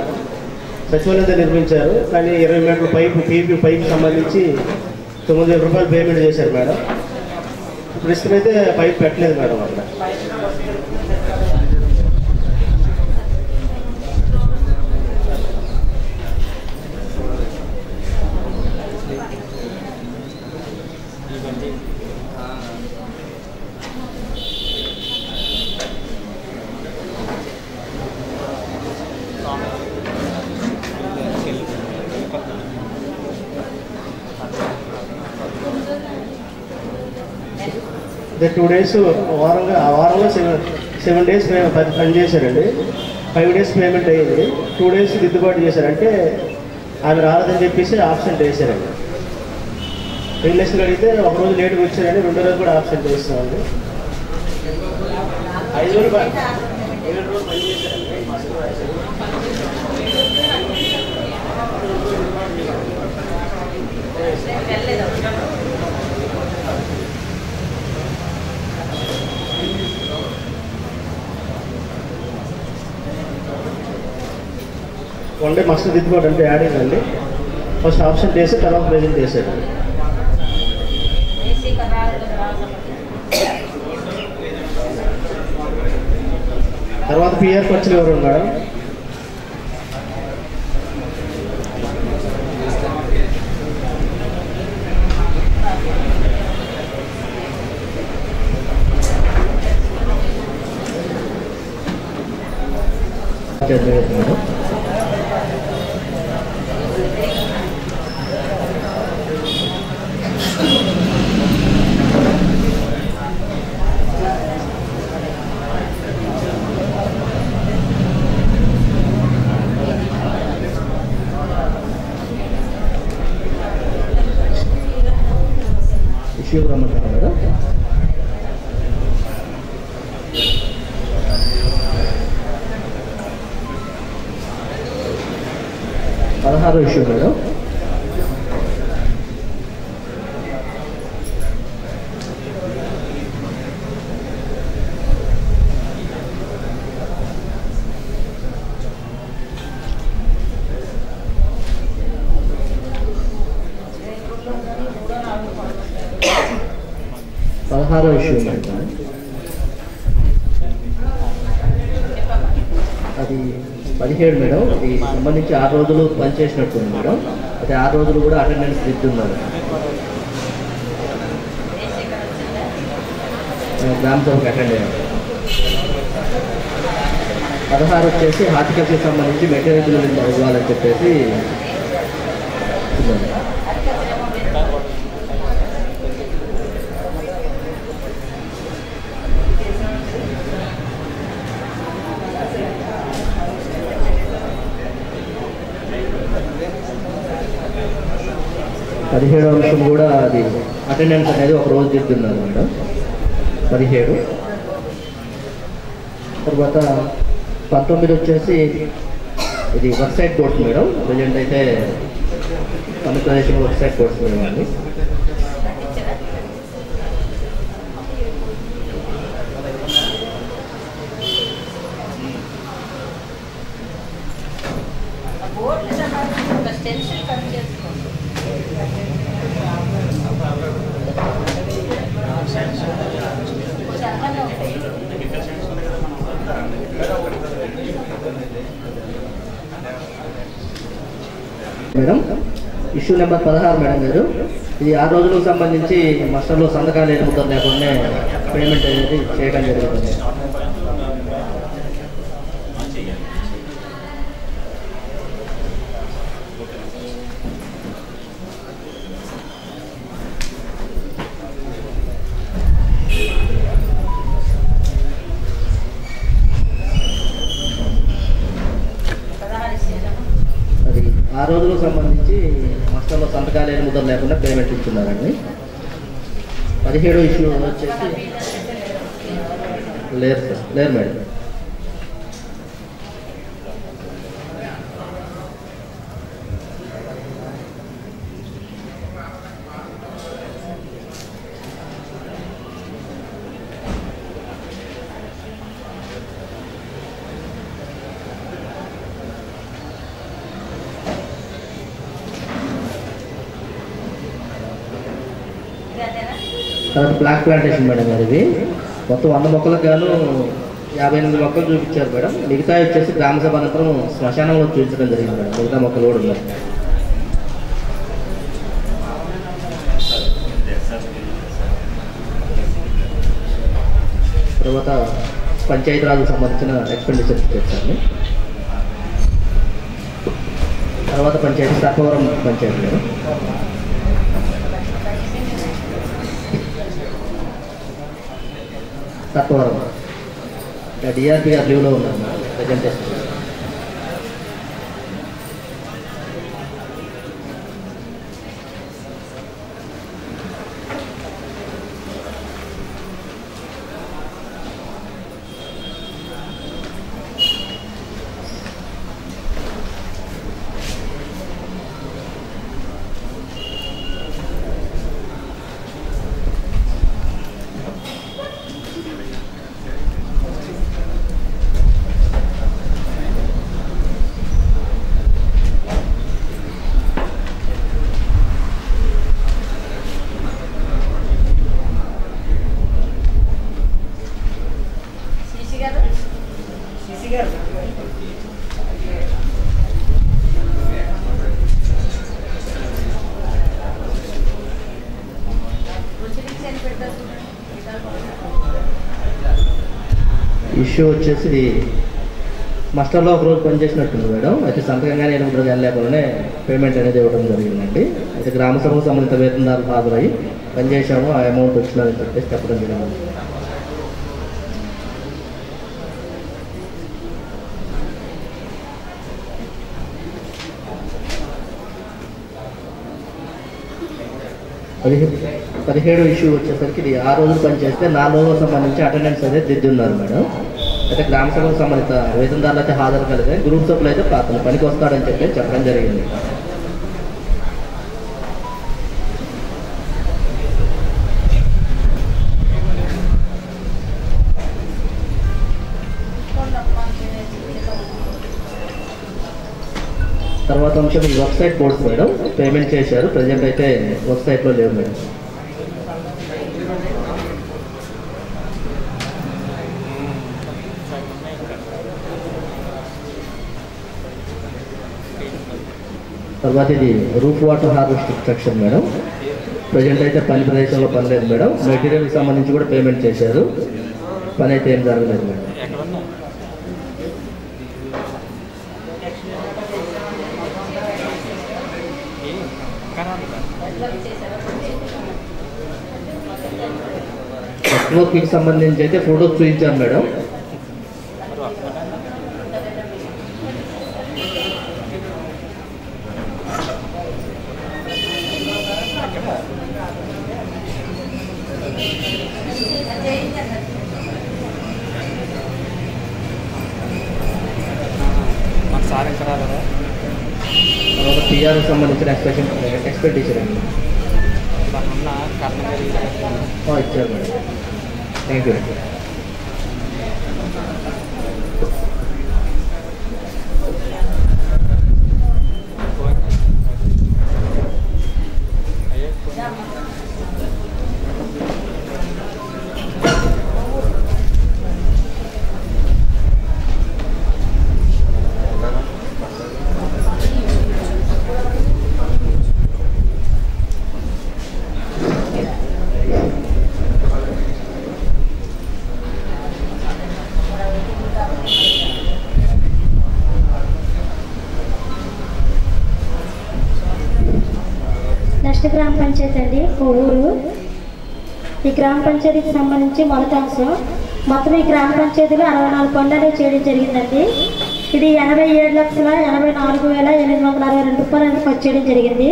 సచివాలయంతో నిర్మించారు. కానీ 20 మీటర్ల పీపీ పైపు సంబంధించి 9,000 రూపాయలు పేమెంట్ చేశారు మేడం. ప్రస్తుతం అయితే పైప్ పెట్టలేదు మేడం అక్కడ. ఇదే 2 days వారంలో 7 days పని చేశారండి. 5 days పేమెంట్ అయ్యింది. 2 days దిద్దుబాటు చేశారు. అంటే ఆమె రాలేదని చెప్పేసి ఆబ్సెంట్ వేశారండి. రిలేషన్ అడిగితే 1 రోజు లేట్గా వచ్చారండి. 2వ రోజు కూడా ఆబ్సెంట్ వేస్తామండి. 5 రోజులు 7 రోజులు పని చేశారండి. వన్ డే మస్ట్ దిద్దుబాటు అంటే యాడింగ్ అండి. ఫస్ట్ ఆప్షన్ చేసి తర్వాత ప్రెజెంట్ చేశారండి. తర్వాత పిఆర్ ఖర్చులు ఎవరు మేడం? మేడం రమ్మంటారా మేడం? పదహారో ఇష్యూ మేడం. 16వ ఇష్యూ మేడం. అది 17 మేడం. ఇది సంబంధించి 6 రోజులు పనిచేసినట్టుంది మేడం. అది 6 రోజులు కూడా అటెండెన్స్ దిద్దున్నారు. గ్రామ సభకు అటెండ్ అయ్యారు. 16 వచ్చేసి హార్టికల్చర్కి సంబంధించి మెటీరియల్ ఇవ్వాలని చెప్పేసి 17వ అంశం కూడా అది అటెండెన్స్ అనేది ఒక రోజు దిద్దున్నారు మేడం. 17. తర్వాత 19 వచ్చేసి ఇది వెబ్సైట్ కోర్స్ మేడం. ప్రజెంట్ అయితే ఆంధ్రప్రదేశ్లో వెబ్సైట్ కోర్స్ మేడం అండి. మేడం ఇష్యూ నెంబర్ 16 మేడం గారు. ఇది 6 రోజులకు సంబంధించి మస్టర్లో సంతకాలు ఏముతారు లేకుండా పేమెంట్ అనేది చేయడం జరుగుతుంది. అది 6 రోజులకు సంబంధించి మస్టర్లో సంతకాలు ఏమి ముద్ర లేకుండా పేమెంట్ ఇస్తున్నారండి. 17 ఇష్యూ వచ్చేసి లేరు సార్, లేరు మేడం. తర్వాత బ్లాక్ ప్లాంటేషన్ మేడం గారు. ఇది మొత్తం 100 మొక్కలకు గాను 58 మొక్కలు చూపించారు మేడం. మిగతా వచ్చేసి గ్రామ సభ అనంతరం శ్మశానంలో చూపించడం జరిగింది మేడం. మిగతా మొక్కలు కూడా ఉన్నాయి. తర్వాత పంచాయతీరాజ్కి సంబంధించిన ఎక్స్పెండిచర్ చేస్తాను. తర్వాత పంచాయతీ సర్పవరం పంచాయతీ మేడం. సర్పవరం డిఆర్పి గారు లీవ్లో ఉన్నారు ప్రజెంటేషన్. ఇష్యూ వచ్చేసి మస్టర్లో ఒక రోజు పనిచేసినట్టుంది మేడం. అయితే సంతకంగానే 8 రోజులు లేకుండానే పేమెంట్ అనేది ఇవ్వడం జరిగిందండి. అయితే గ్రామ సభకు సంబంధిత వేతనదారులు హాజరయ్యి పనిచేసాము, ఆ అమౌంట్ వచ్చిందని చెప్పేసి చెప్పడం జరిగింది. పదిహేడు ఇష్యూ వచ్చేసరికి ఇది 6 రోజులు పనిచేస్తే 4 రోజులకు సంబంధించి అటెండెన్స్ అనేది దిద్దున్నారు మేడం. అయితే గ్రామ సభకు సంబంధిత వేతనదారులు అయితే హాజరు కలిగే, గ్రూప్ సభ్యులు అయితే అతను పనికి వస్తాడని చెప్పి చెప్పడం జరిగింది. తర్వాత అంశం వెబ్సైట్ బోర్డ్స్ మేడం. పేమెంట్ చేశారు, ప్రజెంట్ అయితే వెబ్సైట్లో లేవు మేడం. తర్వాత ఇది roof water harvesting section madam. Present అయితే పని ప్రదేశంలో పని లేదు మేడం. మెటీరియల్కి సంబంధించి కూడా పేమెంట్ చేశారు. పని అయితే ఏం జరగలేదు మేడం. వర్క్కి సంబంధించి అయితే ఫోటోస్ చూపించాను మేడం. తర్వాత టీఆర్కి సంబంధించిన ఎక్స్పెక్టేషన్ అండి ఇచ్చారు మేడం. థ్యాంక్ యూ అండి. నెక్స్ట్ గ్రామ పంచాయతీ అండి కొవ్వూరు. ఈ గ్రామ పంచాయతీకి సంబంధించి మొదటి అంశం మొత్తం ఈ గ్రామ పంచాయతీలో 64 పనులు చేయడం జరిగిందండి. ఇది 87,84,862 రూపాయలు ఖర్చు చేయడం జరిగింది.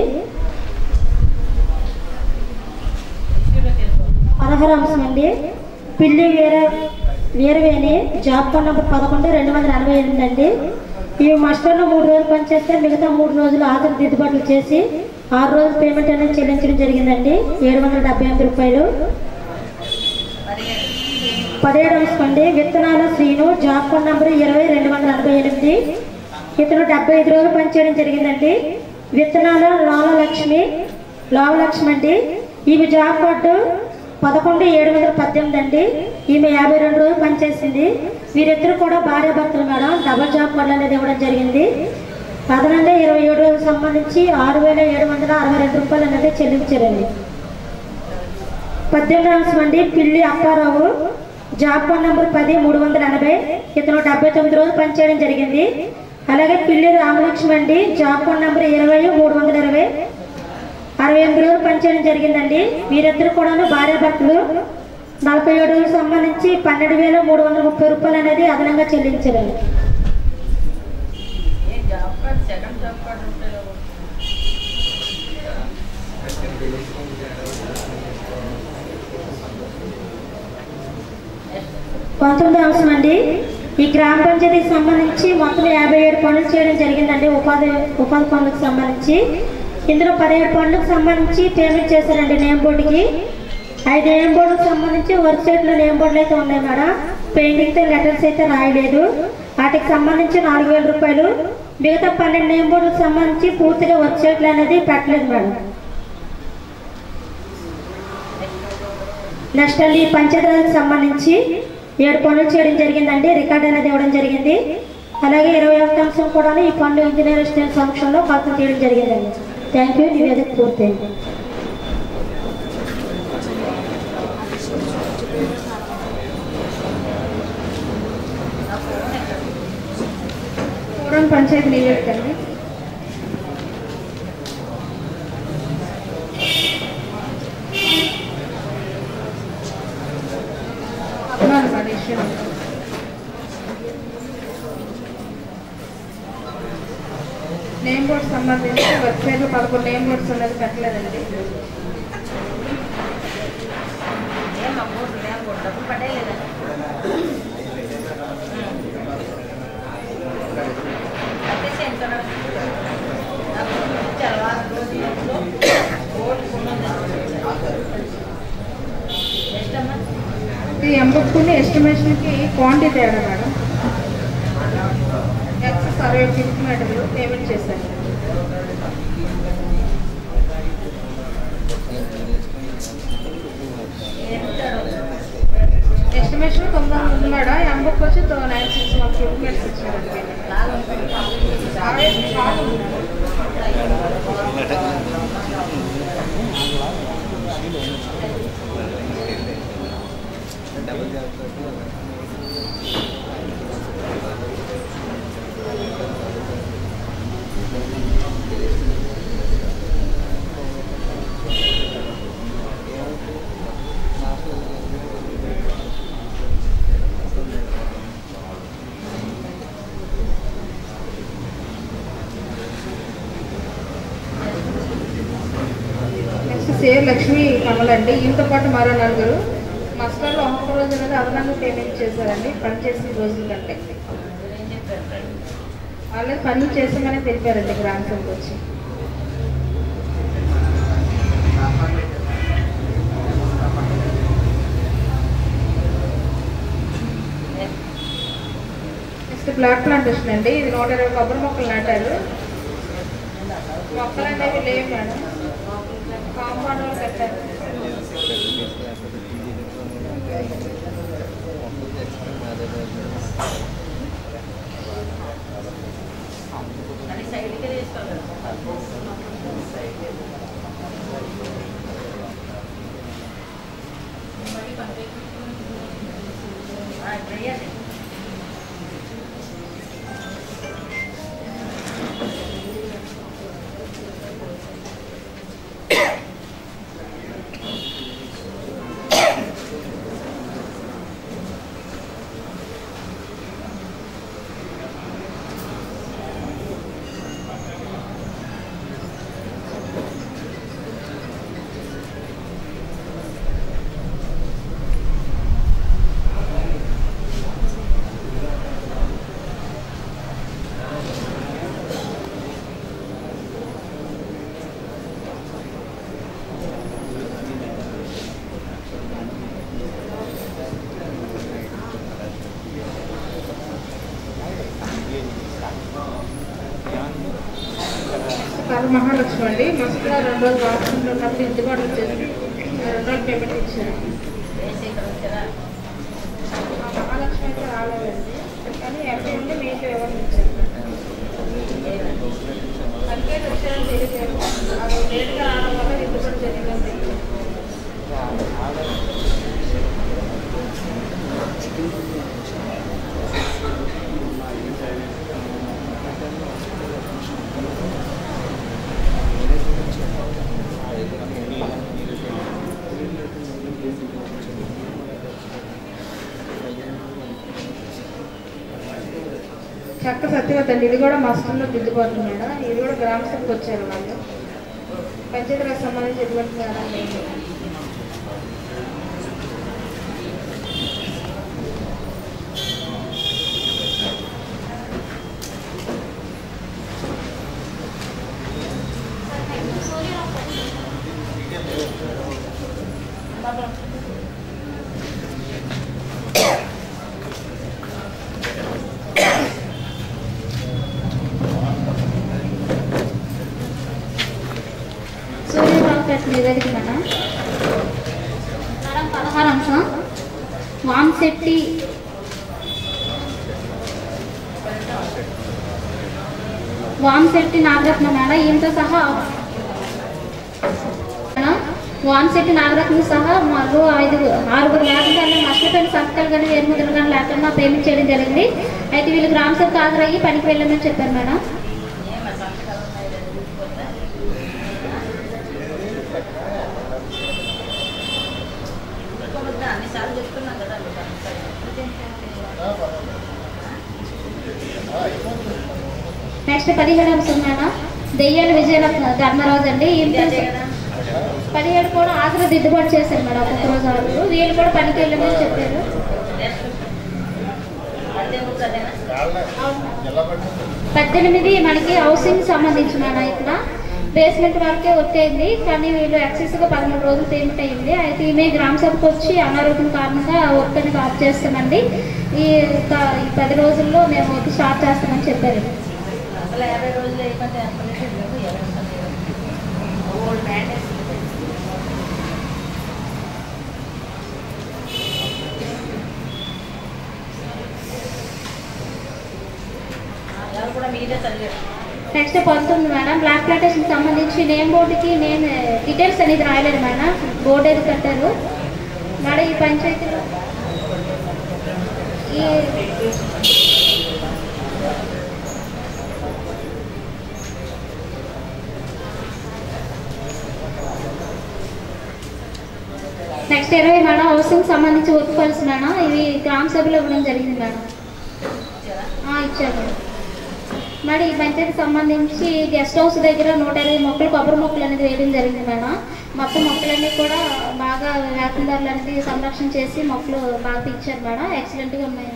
16 అంశం అండి పిల్లి వీరవేణి జాబ్ కార్డ్ నంబర్ 11,248 అండి. ఈ మాస్టర్లో 3 రోజులు పనిచేస్తే మిగతా 3 రోజులు ఆఖరి దిద్దుబాట్లు చేసి 6 రోజులు పేమెంట్ అనేది చెల్లించడం జరిగిందండి. 778 రూపాయలు. 17 అంశం అండి విత్తనాల శ్రీను జాబ్ కార్డ్ నంబర్ 20,248. ఇతను 75 రోజులు పనిచేయడం జరిగిందండి. విత్తనాల లావలక్ష్మి అండి. ఈమె జాబ్ కార్డు 11,718 అండి. ఈమె 52 రోజులు పనిచేసింది. వీరిద్దరు కూడా భార్యాభర్తలు మేడం. డబుల్ జాబ్ కార్డు అనేది ఇవ్వడం జరిగింది. అదనంగా 27 రోజులకు సంబంధించి 6,762 రూపాయలు అనేది చెల్లించారండి. 18 అంశం అండి పిల్లి అప్పారావు జాబ్ కార్డ్ నంబర్ 10,380. ఇతను 79 రోజులు పనిచేయడం జరిగింది. అలాగే పిల్లి రామలక్ష్మి అండి జాబ్ కార్డ్ నంబర్ 20,320 68 రోజులు పనిచేయడం జరిగిందండి. వీరిద్దరు కూడా భార్యాభర్తలు. 47 రోజులకు సంబంధించి 12,330 రూపాయలు అనేది అదనంగా చెల్లించారండి. సెకండ్ జాబ్ కార్డు ఉంటే 19 అంశం అండి ఈ గ్రామ పంచాయతీకి సంబంధించి మొత్తం 57 పనులు చేయడం జరిగిందండి. ఉపాధి పనులకు సంబంధించి ఇందులో 17 పనులకు సంబంధించి పేమెంట్ చేశారండి నేమ్ బోర్డుకి. 5 నేమ్ బోర్డులకు సంబంధించి వర్క్ సైట్లో నేమ్ బోర్డులు అయితే ఉన్నాయి మేడం. పెయింటింగ్తో లెటర్స్ అయితే రాయలేదు. వాటికి సంబంధించి 4,000 రూపాయలు. మిగతా 12 నేమ్ బోర్డులకు సంబంధించి పూర్తిగా వర్క్ సైట్లు అనేది పెట్టలేదు మేడం. నెక్స్ట్ అండి పంచాయతీలకు సంబంధించి 7 పనులు చేయడం జరిగిందండి. రికార్డు అనేది ఇవ్వడం జరిగింది. అలాగే 21 అంశం కూడా ఈ పనులు ఇంజనీర్ అసిస్టెంట్ సమక్షంలో కల్పన చేయడం జరిగిందండి. Thank you. నివేదిక పూర్తయింది. పంచాయతీ నివేదిక అండి. నేమ్ బోర్డ్స్ సంబంధించి వెబ్సైట్లో 11 నేమ్ బోర్డ్స్ అనేది పెట్టలేదండి. డబ్బులు పడేయలేదండి. ఈ ఎంబుక్కుని ఎస్టిమేషన్కి క్వాంటిటీ తేడా మేడం. ఎక్స్ 60 మీటర్లు పేమెంట్ చేశాను. ఎస్టిమేషన్ 900 ఉంది మేడం. ఎంబుక్ వచ్చి 961 మీటర్స్ ఇచ్చారండి. సేర్ లక్ష్మి కమలండి. ఈయనతో పాటు మరో నలుగురు మస్టర్లో ఒక్క రోజు అనేది అదనంగా పేమెంట్ చేశారండి పని చేసిన రోజుల కంటే. వాళ్ళే పని చేసామని తెలిపారండి గ్రామ సభకు వచ్చి. నెక్స్ట్ బ్లాక్ ప్లాంటేషన్ అండి. ఇది 120 కొబ్బరి మొక్కలు నాటారు. మొక్కలు అనేవి లేవు మేడం, కాంపౌండ్ వాళ్ళు కట్టారు. మహాలక్ష్మి అండి. మస్తు 2 రోజులు వాట్సాప్లో ఉన్నప్పుడు ఇంటికాడ వచ్చేసి 2 రోజులు పేమెంట్ ఇచ్చారు. మహాలక్ష్మి అయితే రాలేదండి, కానీ ఎంపీ ఉంటే మీకు ఎవరు ఇచ్చారు. అందుకే వచ్చారని తెలియదు. అది లేట్గా రావడం వల్ల ఇంటికాడ జరిగిందని తెలియదు. చక్క సత్యవతి అండి. ఇది కూడా మస్టర్లో దిద్దుబాటు మేడం. ఇది కూడా గ్రామ సభకు వచ్చారు వాళ్ళు. పంచాయతీరాజ్ సంబంధించి ఎటువంటి మేడం లేదు. నివేదిక మేడం. 16 అంశం వాంశెట్టి నాగరత్న మేడం. ఈయనతో సహా వాంశెట్టి నాగరత్న సహా మరో 6 లేకుండా నష్టపోయిన సంతకాలు కానీ వేరుముద్రలు కానీ లేకుండా పేమెంట్ చేయడం జరిగింది. అయితే వీళ్ళు గ్రామ సభకు హాజరయ్యి పనికి వెళ్ళమని చెప్పారు మేడం. నెక్స్ట్ 17 అంశం మేడం. దెయ్యాల విజయలక్ష్మి ధర్మరాజు అండి. 17 కూడా ఆఖరి దిద్దుబాటు చేశారు మేడం. ఒక్కొక్క రోజు ఆరు వీళ్ళు కూడా పనికి వెళ్ళమని చెప్పారు. 18 మనకి హౌసింగ్ సంబంధించి మేడం. ఇక్కడ బేస్మెంట్ వరకే వచ్చేది, కానీ వీళ్ళు ఎక్సెస్గా 13 రోజులు పేమెంట్ అయ్యింది. అయితే ఈమె గ్రామ సభకు వచ్చి అనారోగ్యం కారణంగా వర్క్ అనేది ఆఫ్ చేస్తామండి. ఈ 10 రోజుల్లో మేము వర్క్ స్టార్ట్ చేస్తామని చెప్పారు. అసలు 50 రోజులు అయిపోతే ఎవరు కూడా మీరే చదివారు. నెక్స్ట్ 19 మేడం బ్లాక్ ప్లాంటేషన్కి సంబంధించి నేమ్ బోర్డుకి నేమ్ డీటెయిల్స్ అనేది రాయలేదు మేడం, బోర్డు ఏది కట్టారు మేడం. ఈ పంచాయతీలో నెక్స్ట్ 20 మేడం హౌసింగ్ సంబంధించి వర్క్ ఫైల్స్ మేడం, ఇవి గ్రామ సభలో ఇవ్వడం జరిగింది మేడం. ఇచ్చారు మేడం. మేడం ఈ పంచాయతీకి సంబంధించి గెస్ట్ హౌస్ దగ్గర 120 మొక్కలు కొబ్బరి మొక్కలు అనేది వేయడం జరిగింది మేడం. మొత్తం మొక్కలన్నీ కూడా బాగా వ్యాపారదారులు అనేది సంరక్షణ చేసి మొక్కలు బాగా ఇచ్చారు మేడం, ఎక్సలెంట్గా ఉన్నాయి.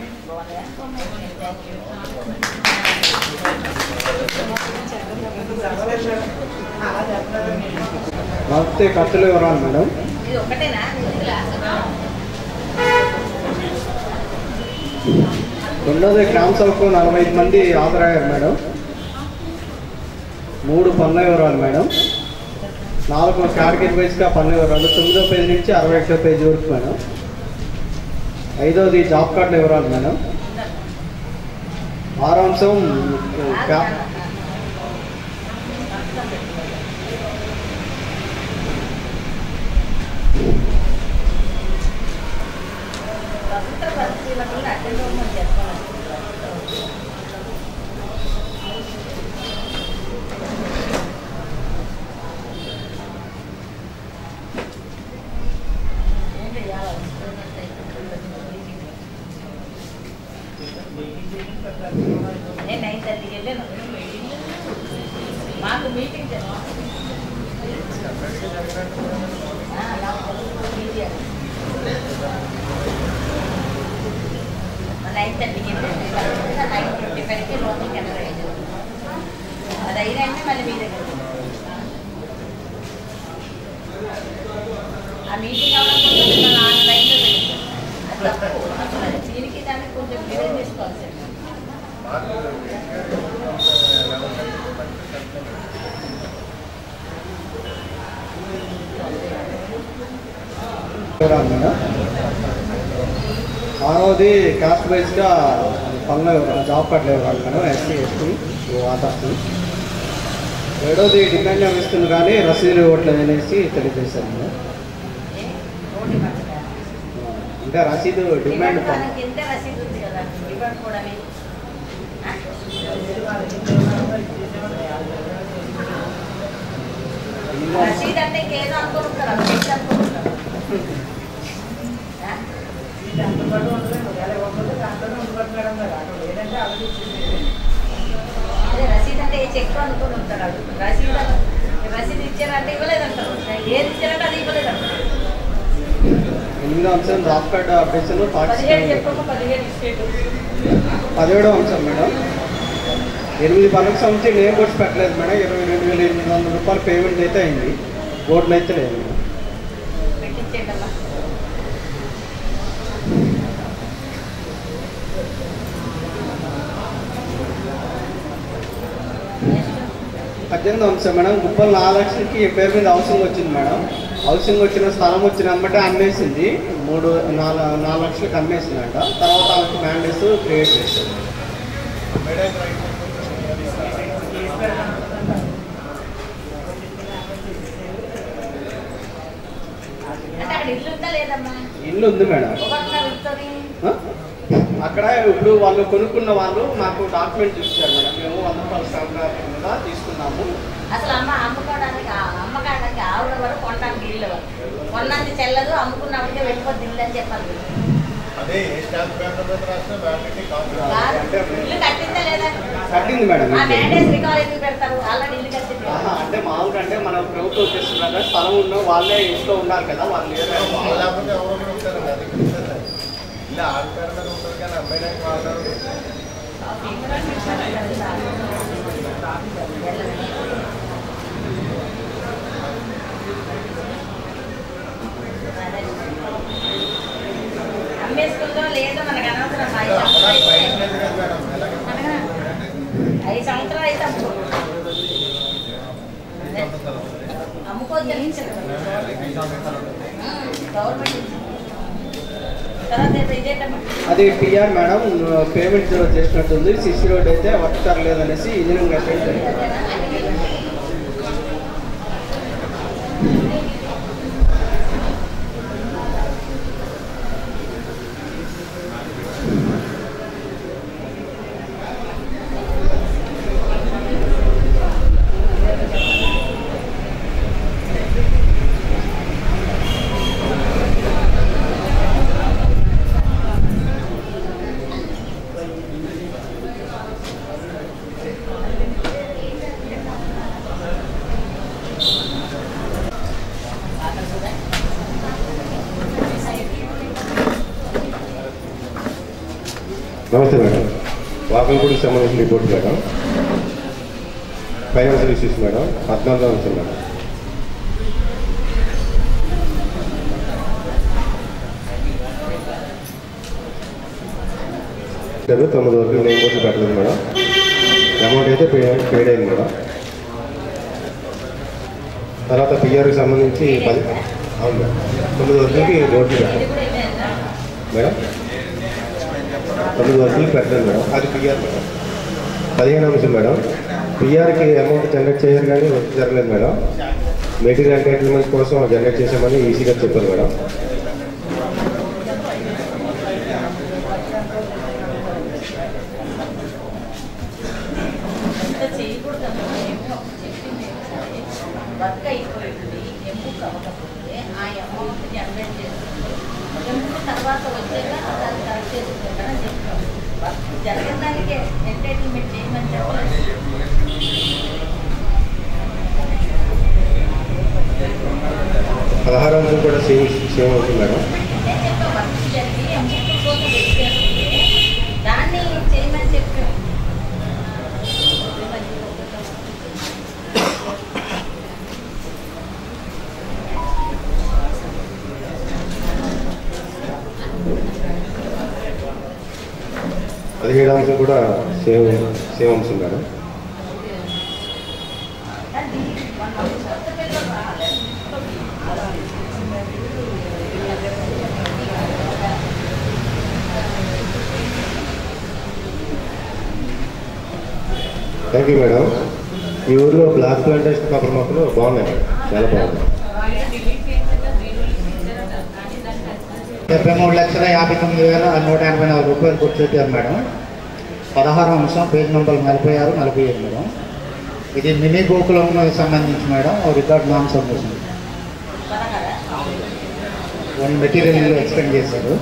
మొత్తం ఖర్చులు వివరాలు మేడం. రెండోది గ్రామ సభకు 45 మంది హాజరయ్యారు మేడం. 3 పనుల వివరాలు మేడం. 4 కేటగిరీ వైజ్గా పనుల వివరాలు 9వ పేజీ నుంచి 61వ పేజీ వరకు మేడం. 5వది జాబ్ కార్డుల వివరాలు మేడం. 6వ అంశం మాకు మీటింగ్ నైట్ 9:55కి లోపలికి ఎంటర్ అయ్యారు. అది అయినంటే మళ్ళీ మీ దగ్గర ఆ మీటింగ్ అవ్వడం ఆన్లైన్లో పెట్టారు. అది తప్పు. దీనికి దానికి కొంచెం క్లియర్ చేసుకోవాలి సార్. మేడం. 6వది కాస్ట్ వైజ్గా పనుల జాబ్ కార్డులు ఇవ్వాలి మేడం, ఎస్సీ ఎస్టీ ఆధార్లు. 7వది డిమాండ్ ఇస్తుంది కానీ రసీదులు ఇవ్వట్లేదు అనేసి తెలియజేశారు మేడం. ఇంకా రసీదు డిమాండ్ రసీదు ఉంది కదా డిమాండ్ కూడా రసీదు అంటే ఇంకేదో అనుకుంటారు అదే రసీదు అంటే చెక్ అనుకుని ఉంటారు. రసీదు ఇచ్చారంటే ఇవ్వలేదంటారు, ఏది ఇచ్చారంటే అది ఇవ్వలేదంటారు. 8వ అంశం జాబ్ కార్డు అప్డేషన్ 17వ అంశం మేడం. 8 పనులకు సంబంధించి నేమ్ బోర్డ్స్ పెట్టలేదు మేడం. 22,800 రూపాయలు పేమెంట్ అయితే అయింది, బోర్డులు అయితే లేదు మేడం. పెట్టించేటమ్మా 18వ అంశం మేడం. గుప్పలు 4 లక్షలకి పేరు మీద హౌసింగ్ వచ్చింది మేడం. హౌసింగ్ వచ్చిన స్థలం వచ్చిన అమ్మటే అమ్మేసింది, 4 లక్షలకు అమ్మేసిందంట. తర్వాత ఆమెకు మ్యాండేట్స్ క్రియేట్ చేశారు. ఇల్లు ఉంది మేడం. అక్కడ ఇప్పుడు వాళ్ళు కొనుక్కున్న వాళ్ళు మాకు డాక్యుమెంట్ ఇచ్చారు మేడం. మేము 100 రూపాయల స్టాంప్ మీద తీసుకున్నాము. అసలు అమ్మకానికి ఆవుల వరకు కొనడానికి ఇల్లు వరకు కొన్నది చెల్లదు, అమ్ముకున్నప్పటికే వెళ్ళిపోద్ది ఇల్లు అని చెప్పాలి. ఇల్లు కట్టిందా లేదా? కట్టింది మేడం. పెడతారు ఆల్రెడీ ఇల్లు కట్టింది. అంటే మామూలుగా అంటే మన ప్రభుత్వం ఉద్దేశంగా స్థలం ఉన్న వాళ్ళే ఇంట్లో ఉండాలి కదా, వాళ్ళు అమ్మేసుకుందో లేదో మనకు అనవసరం. 5 సంవత్సరాలు అయితే అమ్ముకోవద్దు గవర్నమెంట్ తర్వాత ఇదేంటమ్మా అది టీఆర్ మేడం పేమెంట్ చేసినట్టుంది. 60 రోడ్ అయితే వర్క్ తరలేదనేసి ఇంజనీరింగ్ అసిస్టెంట్. నమస్తే మేడం. వాకల్పూడికి సంబంధించిన report madam. Financial issues madam. 14వ అంశం మేడం. సరే 9 వరకు నేను కోట్లు పెట్టలేదు మేడం. అమౌంట్ అయితే పేడ్ అయింది మేడం. తర్వాత పిఆర్కి సంబంధించి 10 అవును మేడం 9 వరకు కోట్లు పెట్టాలి మేడం. 9 వరకు పెట్టలేదు మేడం. అది పిఆర్ మేడం. 15వ అంశం మేడం. పిఆర్కి అమౌంట్ జనరేట్ చేయాలి కానీ వర్క్ జరగలేదు మేడం. మెటీరియల్ ఎంటైటిల్మెంట్ కోసం జనరేట్ చేసామని ఈసీ గారు చెప్పారు మేడం. వర్క్ అయిపోయింది ఎంపుకు అవ్వకపోతే ఆ అమౌంట్ జనరేట్ చేసుకుంటే ఎంపుకు తర్వాత వచ్చాక దాన్ని కరెక్ట్ చేసుకుంటారని చెప్తాం. వర్క్ జరిగిన దానికి ఎంటైటిల్మెంట్ చేయమని చెప్పలేదు. 16వ అంశం కూడా సేమ్ అవుతుంది మేడం. నేను చెప్పాను వర్క్ జరిగి ఎంపుకు కోసం వచ్చేస్తే దాన్ని చేయమని చెప్పాం. పదిహేడవ అంశం కూడా సేమ్ అంశం మేడం. Thank you madam. ఈ ఊరిలో బ్లాక్ ప్లాంటేషన్ కొబ్బరి మొక్కలు బాగున్నాయి మేడం. చాలా బాగున్నాయి. 73,59,184 రూపాయలు కూర్చోట్టారు మేడం. 16వ అంశం పేజ్ నెంబర్ 46, 47 మేడం. ఇది మినీ గోకులం సంబంధించి madam record non submission. One material expend చేశారు.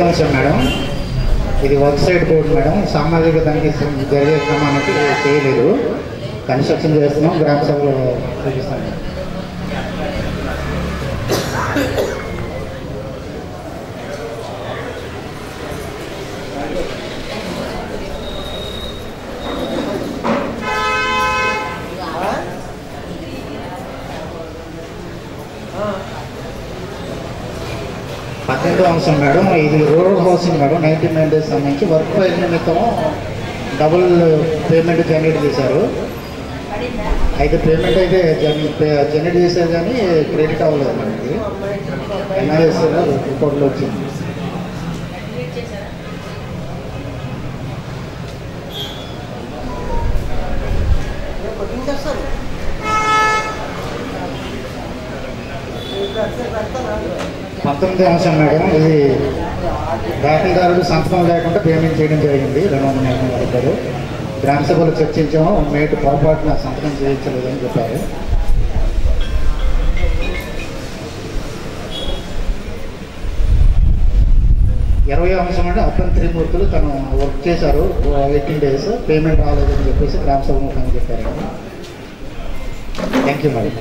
అంశం మేడం. ఇది వర్క్ సైడ్ బోర్డు మేడం. సామాజిక తనిఖీ జరిగే క్రమానికి చేయలేదు. కన్స్ట్రక్షన్ చేస్తున్నాం. గ్రామ సభలో చూపిస్తాం. పద్దెనిమిదో అంశం మేడం. ఇది రూరల్ హౌసింగ్ మేడం. 99 days సంబంధించి వర్క్ ఫైల్ నిమిత్తం డబుల్ పేమెంట్ జనరేట్ చేశారు. అయితే పేమెంట్ అయితే జనరేట్ చేశారు కానీ క్రెడిట్ అవ్వలేదు మనకి. ఎన్ఆర్ఎస్ రిపోర్ట్లో వచ్చింది. పంతొమ్మిదో అంశం మేడం. ఇది దాఖలుదారుడు సంతకం లేకుండా పేమెంట్ చేయడం జరిగింది. 240 రూపాయలు. గ్రామ సభలో చర్చించాము. మేటు పొరపాటున సంతకం చేయించలేదని చెప్పారు. ఇరవై అంశం అంటే అప్పని త్రిమూర్తులు తను వర్క్ చేశారు 18 days పేమెంట్ రాలేదని చెప్పేసి గ్రామ సభ ముఖంగా చెప్పారు. Thank you madam.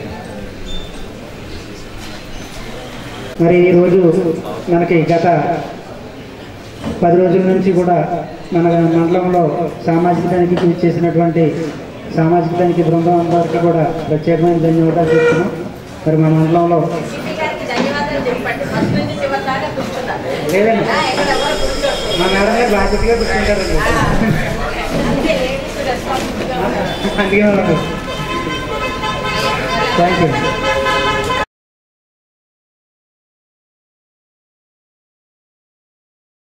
మరి ఈరోజు మనకి గత 10 రోజుల నుంచి కూడా మన మండలంలో సామాజిక తనిఖీకి చేసినటువంటి సామాజిక తనిఖీ బృందం అందరికీ కూడా ప్రత్యేకమైన ధన్యవాదాలు చెప్తున్నాం. మరి మా మండలంలో లేదండి మా మేడం గారు బాధ్యతగా కూర్చుంటారండి. అందుకే థ్యాంక్ యూ.